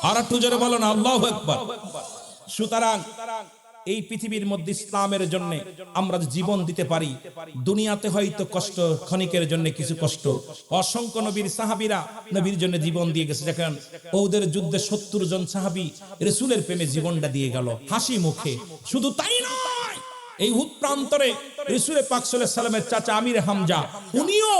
আর একটু জোরে বলো না আল্লাহু আকবার। সুতরাং এই পৃথিবীর মধ্যে ইসলামের জন্য আমরা জীবন দিতে পারি। দুনিয়াতে হয়তো কষ্ট, ক্ষণিকের জন্য কিছু কষ্ট। অসংখ্য নবীর সাহাবীরা নবীর জন্য জীবন দিয়ে গেছে। দেখেন ওদের যুদ্ধে 70 জন সাহাবী রাসূলের প্রেমে জীবনটা দিয়ে গেল হাসি মুখে। শুধু তাই নয়, এই উহুদ প্রান্তরে রাসূল পাক সাল্লাল্লাহু আলাইহি সাল্লামের চাচা আমির হামজা, উনিও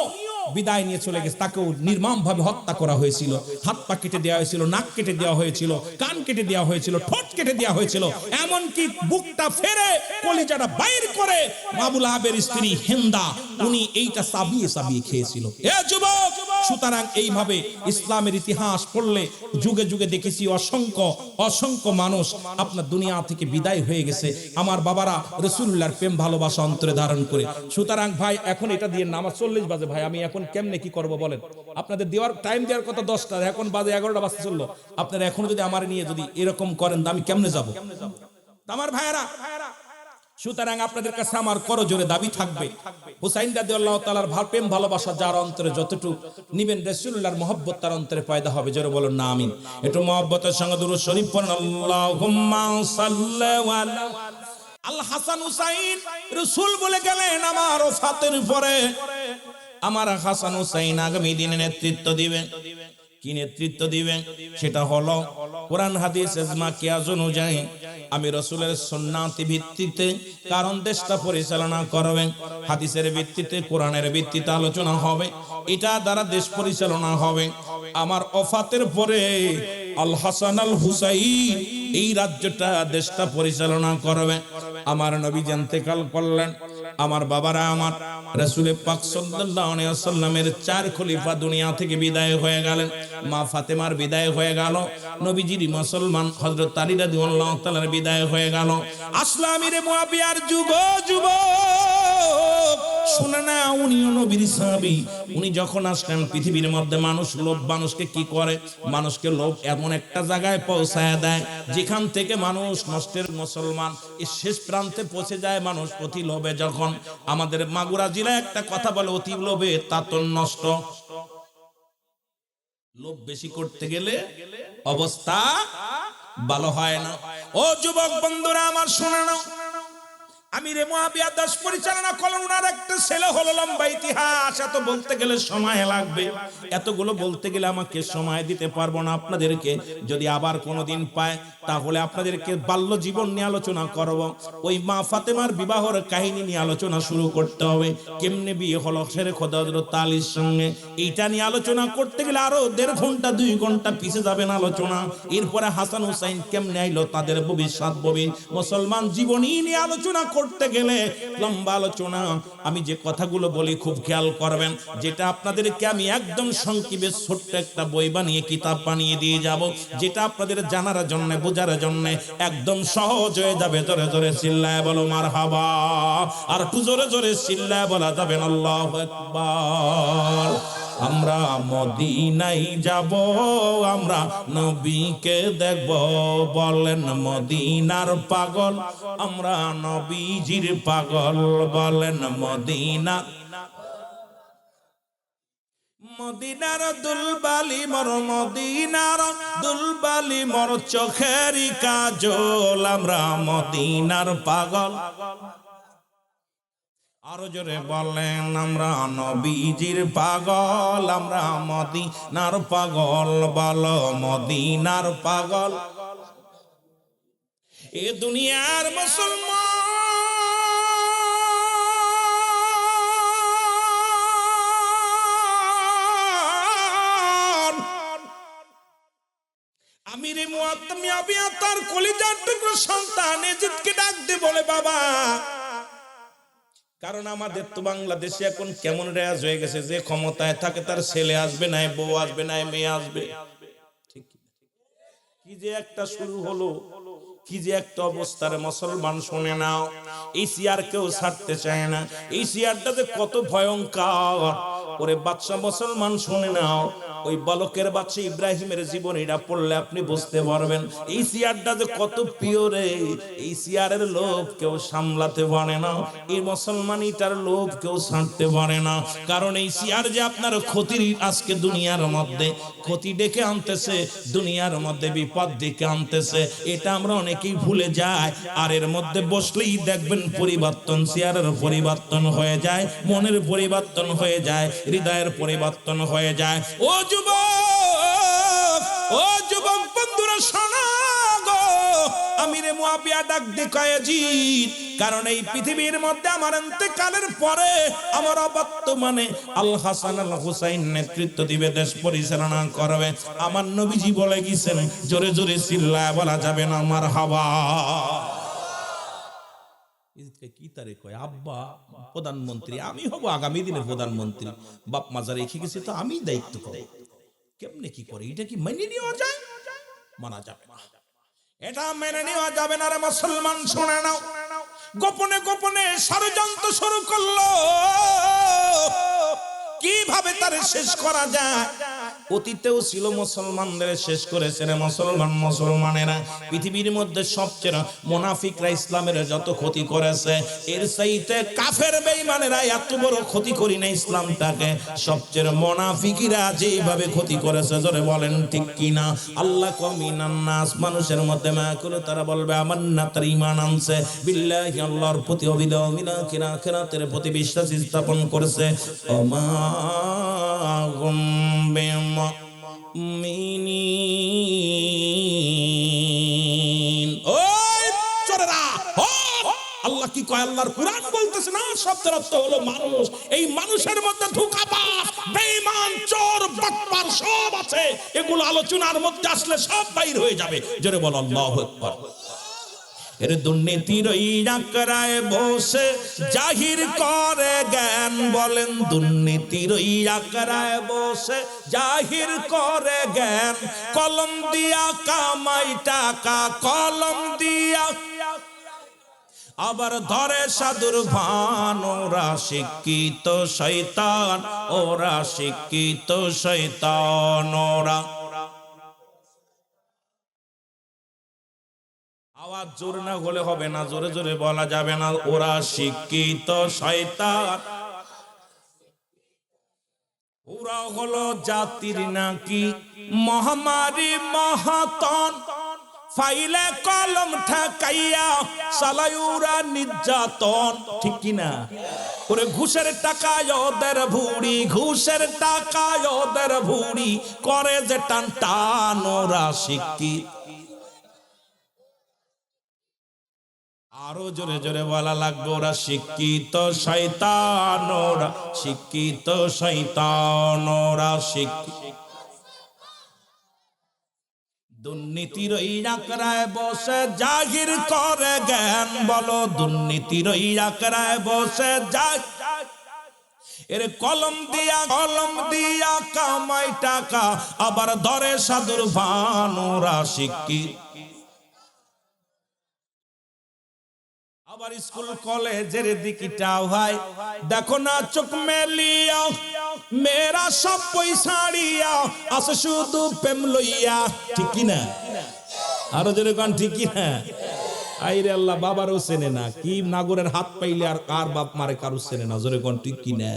বিদায় নিয়ে চলে গেছে। তাকেও নির্মমভাবে হত্যা করা হয়েছিল। হাত পা কেটে দেওয়া হয়েছিল, নাক কেটে দেওয়া হয়েছিল, কান কেটে দেওয়া হয়েছিল, ঠোঁট কেটে দেওয়া হয়েছিল, এমনকি বুকটা ফেরে কলিজাটা বাইর করে আবু লাহাবের স্ত্রী হিন্দা, উনি এইটা সাবিয়ে সাবিয়ে খেয়েছিল। এ যুবক, সুতরাং এইভাবে ইসলামের ইতিহাস পড়লে যুগে যুগে দেখেছি অসংখ্য অসংখ্য মানুষ আপনার দুনিয়া থেকে বিদায় হয়ে গেছে আমার বাবারা রাসূলুল্লাহর প্রেম ভালোবাসা অন্তরে ধারণ করে। সুতরাং ভাই, এখন এটা দিয়ে নামাজ 40 বাজে ভাই, আমি এখন কেমনে কি করব বলেন? আপনাদের দেওয়ার টাইম দেওয়ার কথা 10টা, এখন বাজে 11টা বাজতে চললো। আপনারা এখন যদি আমার নিয়ে যদি এরকম করেন, আমি কেমনে যাব? আমার ভাইয়েরা, সুতরাং আপনাদের কাছে আমার করজোরে দাবি থাকবে, হুসাইন রাদিয়াল্লাহু তাআলার প্রেম ভালোবাসা যার অন্তরে যতটুকু নিবেন, রাসূলুল্লাহর মহব্বত তার অন্তরে পয়দা হবে। জোরে বলুন না আমিন। একটু মহব্বতের সঙ্গে দুরূদ শরীফ পড়ুন। আল্লাহুম্মা সাল্লি আলা আল হাসান হুসাইন। রাসূল বলে গেলেন, আমার ওফাতের পরে আমার হাসান হুসাইন আগামী দিনে নেতৃত্ব দিবেন। কি নেতৃত্ব দিবেন? সেটা হলো কোরআন হাদিস ইজমা কিয়াস অনুযায়ী আমি রাসূলের সুন্নাত ভিত্তিতে, কারণ দেশটা পরিচালনা করবেন হাদিসের ভিত্তিতে, কোরআনের ভিত্তিতে আলোচনা হবে, এটা দ্বারা দেশ পরিচালনা হবে। আমার ওফাতের পরে আল হাসান আল হুসাইন এই রাজ্যটা দেশটা পরিচালনা করবে। আমার নবী ইন্তেকাল করলেন, আমার বাবারা আমার রাসূল পাক সাল্লাল্লাহু আলাইহি ওয়াসাল্লামের 4 খলিফা দুনিয়া থেকে বিদায় হয়ে গেলেন। মা ফাতেমার বিদায় হয়ে গেল, নবীজির মুসলমান হযরত আলী রাদিয়াল্লাহু তাআলার বিদায় হয়ে গেল। আসলো আমিরে মুয়াবিয়ার যুগ শুনে না, উনিও নবীর সাহাবী। উনি যখন আসলেন পৃথিবীর মধ্যে মানুষ লোভ, মানুষকে কি করে, মানুষকে লোভ এমন একটা জায়গায় পৌঁছায় দেয় যেখান থেকে মানুষ নষ্টের মুসলমান এই শেষ প্রান্তে পৌঁছে যায় মানুষ অতি লোভে। যখন আমাদের মাগুরা জেলায় একটা কথা বলে, অতি লোভে তাতন নষ্ট। লোভ বেশি করতে গেলে অবস্থা ভালো হয় না। ও যুবক বন্ধুরা আমার, শুনে নাও, আমিরে মুয়াবিয়া দেশ পরিচালনা করলেন। ওনার একটা ছেলে হলো, লম্বা ইতিহাস, এত বলতে গেলে সময় লাগবে, এতগুলো বলতে গেলে আমাকে সময় দিতে পারবো না আপনাদেরকে। যদি আবার কোনোদিন পায় তাহলে আপনাদেরকে বাল্য জীবন নিয়ে আলোচনা করব। ওই মা ফাতেমার বিবাহের কাহিনী নিয়ে আলোচনা শুরু করতে হবে, কেমনে বিয়ে হলো শেরে খোদা হযরত আলীর সঙ্গে। এইটা নিয়ে আলোচনা করতে গেলে আরো 1.5 ঘন্টা 2 ঘন্টা পিছে যাবেন আলোচনা। এরপরে হাসান হুসাইন কেমনে আইলো, তাদের ভবিষ্যৎ মুসলমান জীবনী নিয়ে আলোচনা করতে গেলে লম্বা আলোচনা। আমি যে কথাগুলো বলি খুব খেয়াল করবেন, যেটা আপনাদেরকে আমি একদম সংক্ষেপে ছোট্ট একটা বই বানিয়ে, কিতাব বানিয়ে দিয়ে যাব, যেটা আপনাদের জানার জন্য, বোঝার জন্য একদম সহজ হয়ে যাবে। জোরে জোরে চিল্লায় বলো মারহাবা, আর একটু জোরে জোরে চিল্লায় বলা যাবেন আল্লাহু আকবার। আমরা মদিনায় যাব, আমরা নবীকে দেখব, বলেন মদিনার পাগল, আমরা নবীজির পাগল, বলেন মদিনা। মদিনার দুলবালি মোর, মদিনার দুলবালি মোর চোখেরই কাজল, আমরা মদিনার পাগল। আরো জোরে বলেন, আমরা নবীজির পাগল, আমরা মদিনার পাগল, বলো মদিনার পাগল। এ দুনিয়ার মুসলমান আমিরে মুয়াবিয়া তার কলিজার টুকরো সন্তান এজিদকে ডাক দিয়ে বলে, বাবা, কারণ আমাদের তো বাংলাদেশে এখন কেমন রেয়াজ হয়ে গেছে, যে ক্ষমতায় থাকে তার ছেলে আসবে না, বউ আসবে না, মেয়ে আসবে। ঠিক কি যে একটা শুরু হলো, কি যে একটা অবস্থার মুসলমান শুনে নাও। এই চেয়ার কেউ ছাড়তে চায় না, এই চেয়ারটাতে কত ভয়ঙ্কর। ওরে বাদশা মুসলমান শুনে নাও, ওই বালকের বাদশা ইব্রাহিমের জীবনীটা পড়লে আপনি বুঝতে পারবেন এই চেয়ারটা যে কত পিওরে। এই চেয়ারের লোভ কেউ সামলাতে পারে না, এই মুসলমানিটার লোভ কেউ ছাড়তে পারে না। কারণ এই চেয়ার যে আপনার ক্ষতির, আজকে দুনিয়ার মধ্যে ক্ষতি ডেকে আনতেছে, দুনিয়ার মধ্যে বিপদ ডেকে আনতেছে, এটা আমরা অনেকেই ভুলে যাই। আর এর মধ্যে বসলেই দেখবেন পরিবর্তন, চেয়ারের পরিবর্তন হয়ে যায়, মনের পরিবর্তন হয়ে যায়, হৃদয়ের পরিবর্তন হয়ে যায়। ও যুবক, ও যুবক বন্ধুরা শোনো গো, আমিরে মুয়াবিয়া ডাক দিয়ে কয়, জিদ, কারণ এই পৃথিবীর মধ্যে আমার ইন্তেকালের পরে আমার বর্তমানে আল হাসান আল হুসাইন নেতৃত্ব দিবে, দেশ পরিচালনা করবে। আমার নবীজি বলে গেছেন, জোরে জোরে চিল্লায় বলা যাবে না মারহাবা। কি তারে কয়, আব্বা প্রধানমন্ত্রী, আমি হব আগামী দিনের প্রধানমন্ত্রী, বাপ মাজার রেখে গেছে তো আমি দায়িত্ব করব। কেমনে কি করে, এটা কি মেনে নেওয়া যায়? মানা যাবে না, এটা মেনে নেওয়া যাবে না রে মুসলমান। শুনে নাও, গোপনে গোপনে ষড়যন্ত্র শুরু করলো কিভাবে তারে শেষ করা যায়। অতীতেও ছিল, মুসলমানদের শেষ করেছে রে মুসলমানেরা। পৃথিবীর মধ্যে সবচেয়ে মুনাফিকরা ইসলামের যত ক্ষতি করেছে, এর চাইতে কাফের বেঈমানেরা এত বড় ক্ষতি করি না ইসলামটাকে। সবচেয়ে মুনাফিকরা যেভাবে ক্ষতি করেছে, জোরে বলেন ঠিক কিনা। আল্লাহ কমিনান নাস, মানুষের মধ্যে মায়া করে তারা বলবে আমান্না, তার ঈমান আনছে, বিল্লাহি আল্লাহর প্রতি, অবিদা মিনা আখিরাতের প্রতি বিশ্বাস স্থাপন করেছে। ওমা মুমিনিন, ওই কয় আল্লাহর কুরআন বলতেছে না শব্দের অর্থ হলো মানুষ। এই মানুষের মধ্যে ধোঁকাবাজ, বেঈমান, চোর, বাটপার সব আছে। এগুলো আলোচনার মধ্যে আসলে সব বাইর হয়ে যাবে। জোরে বল আল্লাহু আকবার। এর দুর্নীতির ওই আকড়ায় বসে জাহির করে জ্ঞান, বলেন দুর্নীতির ওই আকড়ায় বসে জাহির করে জ্ঞান। কলম দিয়া কামাই টাকা, কলম দিয়া আবার ধরে সাধুর ভান। ওরা শিক্ষিত শয়তান, ওরা শিক্ষিত শয়তান। ওরা আওয়াজ জোরে না হলে হবে না, জোরে জোরে বলা যাবে না। ওরা শিক্ষিত শয়তান, ওরা হলো জাতির নাকি মহামারী মহাতন। ফাইলে কলম ঠেকাইয়া চালায় ওরা নির্যাতন, ঠিক কিনা? ওরে ঘুষের টাকায় ওদের ভুড়ি, ঘুষের টাকায় ওদের ভুড়ি করে যে টান টান। ওরা শিক্ষিত, আরো জোরে জোরে বলা লাগবে, ওরা শিক্ষিত শয়তান, ওরা শিক্ষিত শয়তান। ওরা শিক্ষিত দুর্নীতির ওই আকড়ায় বসে জাহির করে জ্ঞান। বলো দুর্নীতির ওই আকড়ায় বসে এর কলম দিয়া কামাই টাকা, আবার ধরে সাধুর ভান। ওরা শিক্ষিত, আবার স্কুল কলেজের দিকটাও হয় দেখো না চোখ মেলিয়া। মেয়েরা সব পয়সা ছাড়িয়া আসে শুধু প্রেম লইয়া, ঠিক কিনা? আরো জোরে গান, ঠিক কিনা? আইরে আল্লাহ, বাবারও চেনে না, কি নাগরের হাত পাইলে আর কার বাপ মারে কারো চেনে না। জোরে গান, ঠিক কিনা?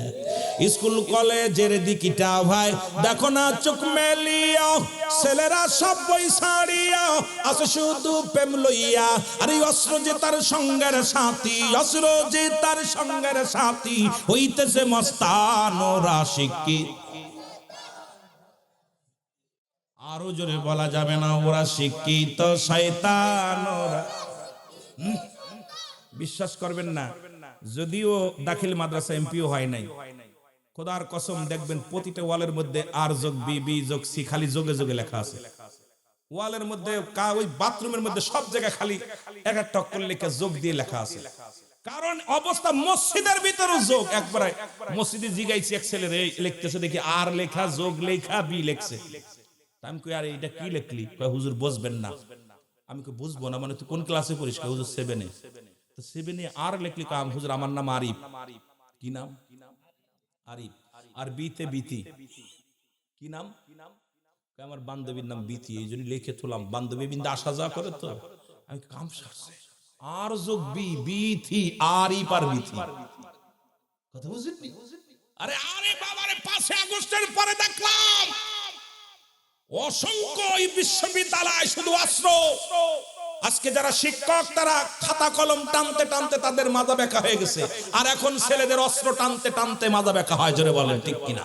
স্কুল কলেজের দিকটা ভাই দেখো না চোখ মেলিয়া। ছেলেরা সব পয়সা ছাড়িয়া আসে শুধু প্রেম লইয়া। আর এই অস্ত্র যে তার সঙ্গের সাথী, অস্ত্র যে তার সঙ্গের সাথী হইতেছে মস্তান। ওরা শিক্ষিত, আরো জোরে বলা যাবে না, ওরা শিক্ষিত শয়তান। ওরা বিশ্বাস করবেন না, যদিও দাখিল মাদ্রাসা এমপিও হয় নাই, খোদার কসম দেখবেন প্রতিটা ওয়ালের মধ্যে আর যোগ বি, বি যোগ সি খালি যোগে যোগে লেখা আছে। ওয়ালের মধ্যে ওই বাথরুমের মধ্যে সব জায়গায় খালি এক একটা অক্ষর লেখা যোগ দিয়ে লেখা আছে। কারণ অবস্থা মসজিদের ভিতরে যোগ। একবার মসজিদে জিগাইছি এক ছেলে লিখতেছে, দেখি আর লেখা যোগ লেখা বি লেখছে। আমি কই আরে এটা কি লিখলি? কয় হুজুর বুঝবেন না। আমি কই বুঝবো না মানে তুই কোন ক্লাসে পড়িস? কয় হুজুর 7 এ। তো 7 এ আর লিখলি? কাম হুজুর আমার নাম আরিফ। কি নাম? আরিফ। আর বিতে বিতি। কি নাম? আমার বান্ধবীর নাম বিতি, এই জন্য লিখে তুলাম। বান্ধবী বিন্দু আসা যাওয়া করে তো। আমি কাম সারছে আর যোগ বি, বিথি, আরিফ আর বিথি। কথা বুঝলি? আরে আরে বাবারে 5 আগস্টের পরে দেখলাম অসংখ্য বিশ্ববিদ্যালয় শুধু অস্ত্র। আজকে যারা শিক্ষক তারা খাতা কলম টানতে টানতে তাদের মাজা বেঁকা হয়ে গেছে, আর এখন ছেলেদের অস্ত্র টানতে টানতে মাজা বেঁকা হয়। জোরে বলেন ঠিক কিনা?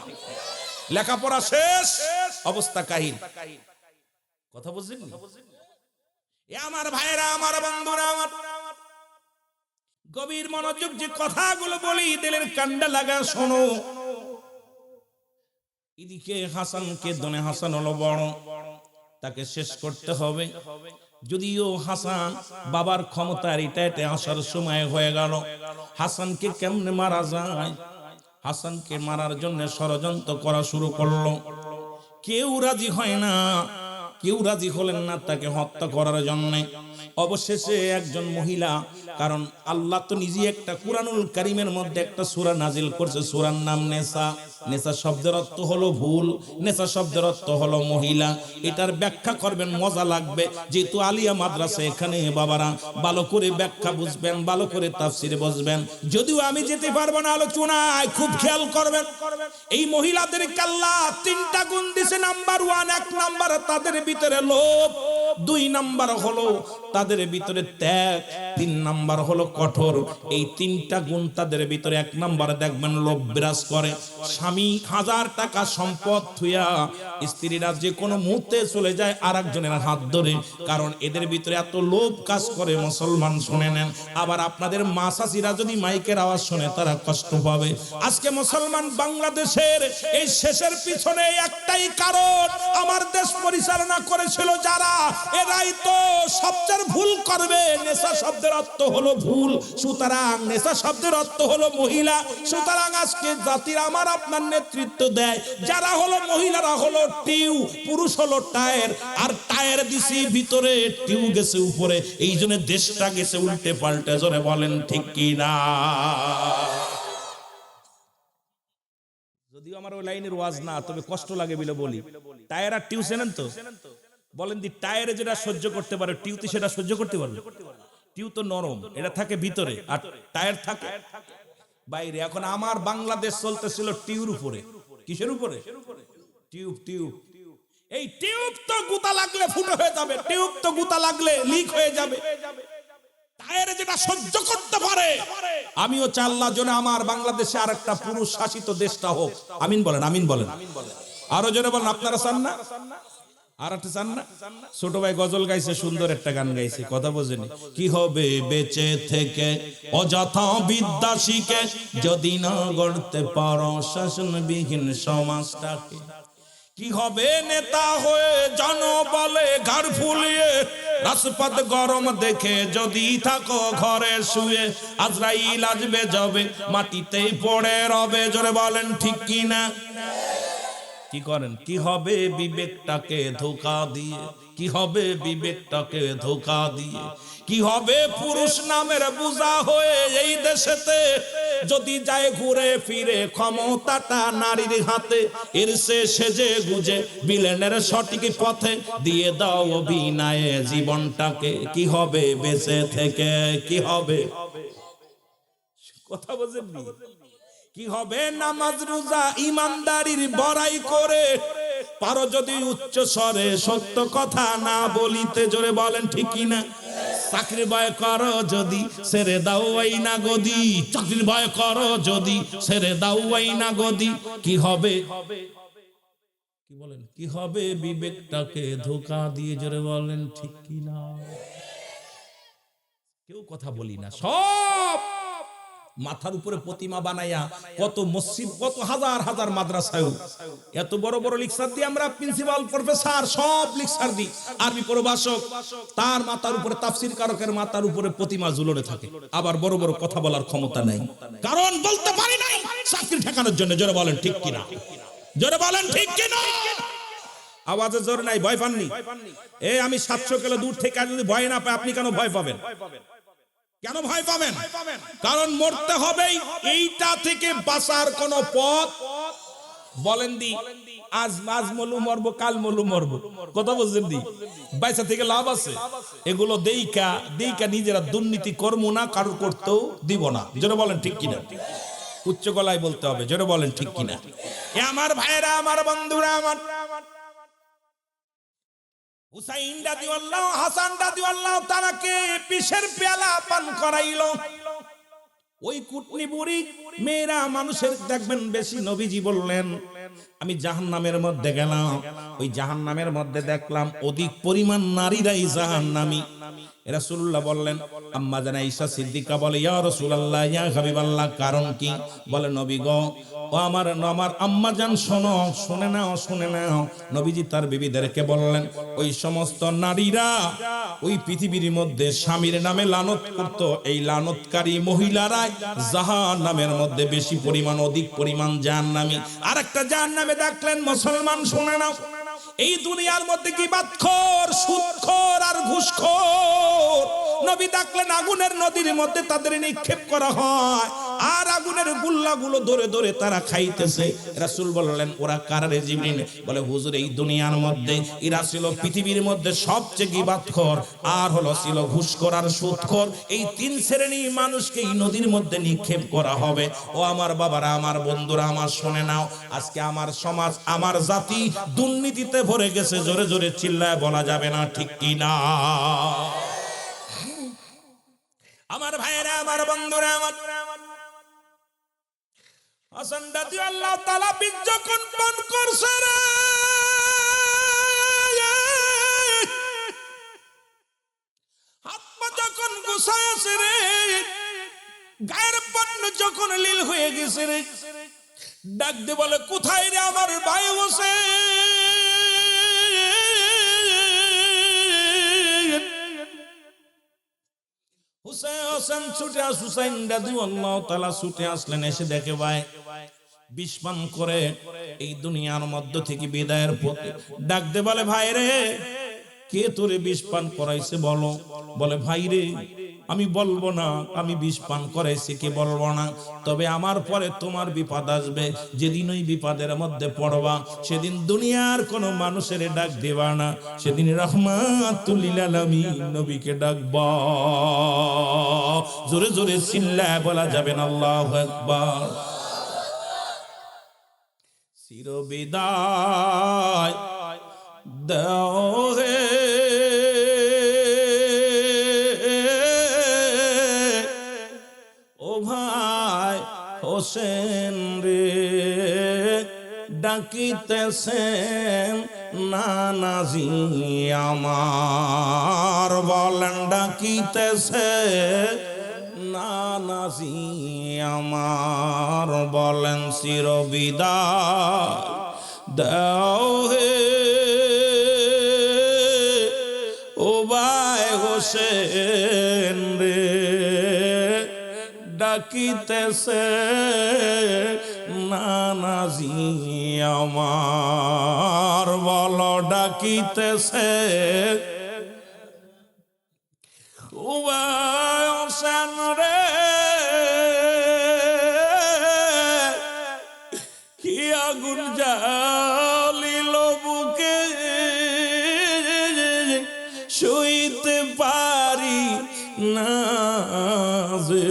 লেখাপড়া শেষ, অবস্থা কাহিল। কথা বুঝলেন? এ আমার ভাইরা, আমার বন্ধুরা, আমার গভীর মনোযোগ যে কথাগুলো বলি দিলের কান্ডা লাগা শোনো। এদিকে হাসানকে দনে হাসান হলো বড়, তাকে শেষ করতে হবে। যদিও হাসান বাবার ক্ষমতার এটাতে আসার সময় হয়ে গেল। হাসানকে কেমনে মারা যায়? হাসানকে মারার জন্য ষড়যন্ত্র করা শুরু করলো। কেউ রাজি হয় না, কেউ রাজি হলেন না তাকে হত্যা করার জন্য। অবশেষে একজন মহিলা, কারণ আল্লাহ তো নিজে একটা কুরআনুল কারীমের মধ্যে একটা সূরা নাজিল করছে, সূরার নাম নেসা। নেসা শব্দের অর্থ হলো ভুল, নেসা শব্দের অর্থ হলো মহিলা। এটার ব্যাখ্যা করবেন, মজা লাগবে। যেহেতু আলিয়া মাদ্রাসা এখানে বাবারা ভালো করে ব্যাখ্যা বুঝবেন, ভালো করে তাফসিরে বুঝবেন। যদিও আমি যেতে পারবো না আলোচনায়, খুব খেয়াল করবেন। এই মহিলাদের আল্লাহ 3টা গুণ দিয়েছে। নাম্বার 1, 1 নাম্বার তাদের ভিতরে লোভ। দুই নাম্বার হলো তাদের ভিতরে ত্যাগ, তিন নাম্বার হলো কঠোর। এই তিনটা গুণ তাদের ভিতরে। এক নাম্বারে দেখবেন লোভ বিরাজ করে। স্বামী 1000 টাকা সম্পদ থুইয়া স্ত্রীরা যে কোনো মুহূর্তে চলে যায় আরেকজনের হাত ধরে, কারণ এদের ভিতরে এত লোভ কাজ করে। মুসলমান শুনে নেন। আবার আপনাদের মা চাচিরা যদি মাইকের আওয়াজ শুনে তারা কষ্ট পাবে। আজকে মুসলমান বাংলাদেশের এই শেষের পিছনে একটাই কারণ, আমার দেশ পরিচালনা করেছিল যারা, এরাই তো সবচেয়ে ভুল করবে। নেশা শব্দের অর্থ হলো ভুল, সুতরাং নেশা শব্দের অর্থ হলো মহিলা। সুতরাং আজকে জাতির আমার আপনার নেতৃত্ব দেয় যারা হলো মহিলারা হলো টিউ, পুরুষ হলো টায়ার, আর টায়ার দিছি ভিতরে, টিউ গেছে উপরে। এই জন্য দেশটা গেছে উল্টে পাল্টে। জোরে বলেন ঠিক কি না? যদিও আমার ওই লাইনের ওয়াজ না, তবে কষ্ট লাগে বলে বলি। টায়ার আর টিউ চেনেন তো? বলেন দি, টায়ারে যেটা সহ্য করতে পারে টিউতে সেটা সহ্য করতে পারবে? টিউ তো নরম, এটা থাকে ভিতরে, আর টায়ার থাকে বাইরে। এখন আমার বাংলাদেশ চলতেছিল টিউর উপরে। কিসের উপরে? টিউব। টিউব, এই টিউব তো গুতা লাগলে ফুটো হয়ে যাবে, টিউব তো গুতা লাগলে লিক হয়ে যাবে। টায়ারে যেটা সহ্য করতে পারে, আমিও চাই আল্লাহ যেন আমার বাংলাদেশে আরেকটা পুরুষ শাসিত দেশটা হোক। আমিন বলেন, আমিন বলেন। আরো জোরে বলেন। আপনারা চান না? আর একটা চান না? ছোট ভাই গজল গাইছে, সুন্দর একটা গান গাইছে, কথা বোঝেনি। কি হবে বেঁচে থেকে অযথা বিদ্যা শিখে, যদি না গড়তে পারো শাসনবিহীন সমাজটাকে? কি হবে নেতা হয়ে জনবলে ঘাড় ফুলিয়ে, রাজপথ গরম দেখে যদি থাকো ঘরে শুয়ে, আজরাইল আসবে যাবে মাটিতেই পড়ে রবে। জোরে বলেন ঠিক কি না? কি করেন? কি হবে বিবেকটাকে ধোঁকা দিয়ে? কি হবে বিবেকটাকে ধোঁকা দিয়ে? কি হবে পুরুষ নামের বোঝা হয়ে এই দেশেতে, যদি যায় ঘুরে ফিরে ক্ষমতাটা নারীর হাতে? এর সে সেজে গুজে বিলেনের সঠিক পথে দিয়ে দাও অভিনয়ে জীবনটাকে। কি হবে বেঁচে থেকে? কি হবে? কথা বোঝেননি? কি হবে নামাজ রোজা ইমানদারির বড়াই করে, পারো যদি উচ্চ স্বরে সত্য কথা না বলিতে? জোরে বলেন ঠিক কি না? চাকরির ভয় করো যদি ছেড়ে দাও এই না গদি, চাকরির ভয় করো যদি ছেড়ে দাও এই না গদি। কি হবে? কি বলেন? কি হবে বিবেকটাকে ধোঁকা দিয়ে? জোরে বলেন ঠিক কি না? কেউ কথা বলি না, সব মাথার উপরে প্রতিমা বানাইয়া কত মসজিদ, কত হাজার হাজার মাদ্রাসায় এত বড় বড় লেকচার দিই আমরা, প্রিন্সিপাল প্রফেসর সব লেকচার দিই। আরবি প্রভাষক তার মাথার উপরে, তাফসীর কারকের মাথার উপরে প্রতিমা ঝুলনে থাকে, আবার বড় বড় কথা বলার ক্ষমতা নাই, কারণ বলতে পারি নাই চাকরি ঠেকানোর জন্য। জোরে বলেন ঠিক কিনা? জোরে বলেন ঠিক কিনা? আওয়াজে জোর নাই, ভয় পাননি? এই আমি 700 কিলো দূর থেকে যদি ভয় না পাই, আপনি কেন ভয় পাবেন? কেন ভয় পাবেন? কারণ মরতে হবেই, এইটা থেকে বাঁচার কোন পথ বলেন দি? আজ মলু মরবো, কাল মলু মরবো, কথা বলছেন দি? বাইসা থেকে লাভ আছে? এগুলো দেইকা নিজেরা দুর্নীতি করবো না, কারোর করতেও দিব না। জোরে বলেন ঠিক কিনা? উচ্চ গলায় বলতে হবে। জোরে বলেন ঠিক কিনা? এ আমার ভাইরা, আমার বন্ধুরা, আমার হুসাইন রাদিয়াল্লাহু, হাসান রাদিয়াল্লাহু তাআলাকে বিষের পেয়ালা পান করাইলো। ওই কুটনি বুড়ি মেয়েরা মানুষের দেখবেন বেশি। নবীজি বললেন আমি জাহান্নামের মধ্যে গেলাম, ওই জাহান্নামের মধ্যে দেখলাম অধিক পরিমাণ নারীরাই জাহান্নামী। রাসূলুল্লাহ বললেন, আম্মা জান আয়েশা সিদ্দিকা বলে, ইয়া রাসূলুল্লাহ, ইয়া হাবিবাল্লাহ, কারণ কি? বলে নবী গো, ও আমার আম্মা জান শোনো, শুনে নাও। নবীজি তার বিবিদেরকে বললেন, ওই সমস্ত নারীরা ওই পৃথিবীর মধ্যে স্বামীর নামে লানত করত, এই লানতকারী মহিলারা জাহান্নামের মধ্যে বেশি পরিমাণ, অধিক পরিমাণ জাহান্নামী। আরেকটা জাহান্নামে দেখলেন মুসলমান, শুনে নাও, এই দুনিয়ার মধ্যে গীবাতখোর, সুদখোর আর ঘুষখোর। নবী দেখলেন আগুনের নদীর মধ্যে তাদের নিক্ষেপ করা হয়, আর আগুনের আগুনের গুল্লাগুলো ধরে ধরে তারা খাইতেছে। রাসূল বললেন ওরা কারারে জিবরিল? বলে হুজুর এই দুনিয়ার মধ্যে এরা ছিল পৃথিবীর মধ্যে সবচেয়ে গীবাতখোর, আর হলো ছিল ঘুষখোর আর সুদখোর। এই তিন শ্রেণী মানুষকে এই নদীর মধ্যে নিক্ষেপ করা হবে। ও আমার বাবারা, আমার বন্ধুরা, আমার শুনে নাও, আজকে আমার সমাজ, আমার জাতি দুর্নীতিতে ভরে গেছে। জোরে জোরে চিল্লায় বলা যাবে না, ঠিক কি না? আমার ভাইরা, আমার বন্ধুরা, আমার হাসান রাদিয়াল্লাহু তাআলা বীজ যখন পান করছে রে, হাত পা যখন গোছায়ছে রে, গায়ের পণ্য যখন লীল হয়ে গেছে রে, ডাক দিয়ে বলে কোথায় রে আমার ভাই হুসেন ছুটে হুসাইন রাদিয়াল্লাহু তাআলা ছুটে আসলেন। এসে দেখে ভাই বিষ পান করে এই দুনিয়ার মধ্য থেকে বিদায়ের পথে। ডাক দে বলে ভাই রে, কে তোরে বিষ পান করাইছে বলো? বলে ভাই রে, আমি বলবো না আমি বিষ পান করাইছি, কে বলবো না। তবে আমার পরে তোমার বিপদ আসবে, যেদিন ওই বিপদের মধ্যে পড়বা সেদিন দুনিয়ার কোনো মানুষের ডাক দেবা না, সেদিন রাহমাতুল লিল আলামিন নবীকে ডাকবা। জোরে জোরে চিল্লায় বলা যাবে না আল্লাহু আকবার। চির বিদায় দাও হে ও ভাই হোসেন রে, ডাকিতেছেন নানাজি আমার। বলেন ডাকিতেছে নানাজি আমার। বলেন চির বিদায় দাও হে ও ভাই হোসেন রে, ডাকিতেছে নানাজি আমার। বলো ডাকিতেছে ও ভাই হোসেন রে, কি আগুন জ্বালিল বুকে, সইতে পারি না যে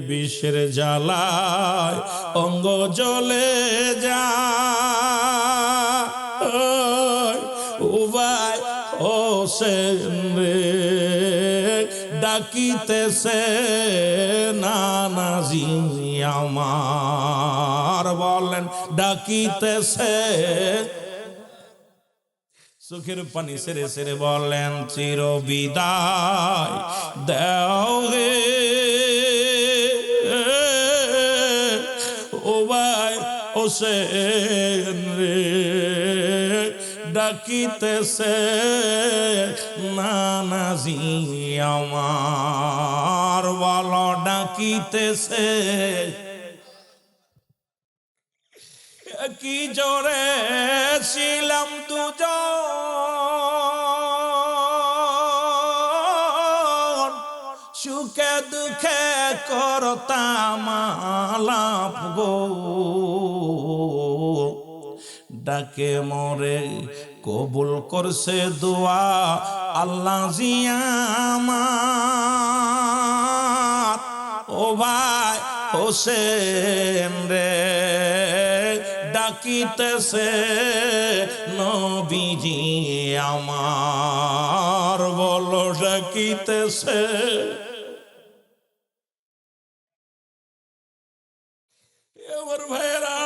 বিষের জ্বালায় অঙ্গ জ্বলে যায়। ও ভাই হোসেন রে, ডাকিতেছে নানাজি আমার। বলেন ডাকিতেছে। চোখের পানি সেরে সেরে বলেন চির বিদায় দাও হে ও ভাই হোসেন রে, ডাকিতেছে নানাজি আমার। বলো ডাকিতেছে। কি জোরে ছিলাম দুজন, সুখে দুঃখে করতাম আলাপ গো, ডাকে মরে কবুল করছে দোয়া আল্লাহ জিয়ামার। ও ভাই হোসেন রে, ডাকিতেছে নবীজি আমার। বলো ডাকিতেছে। আমার ভাইয়েরা,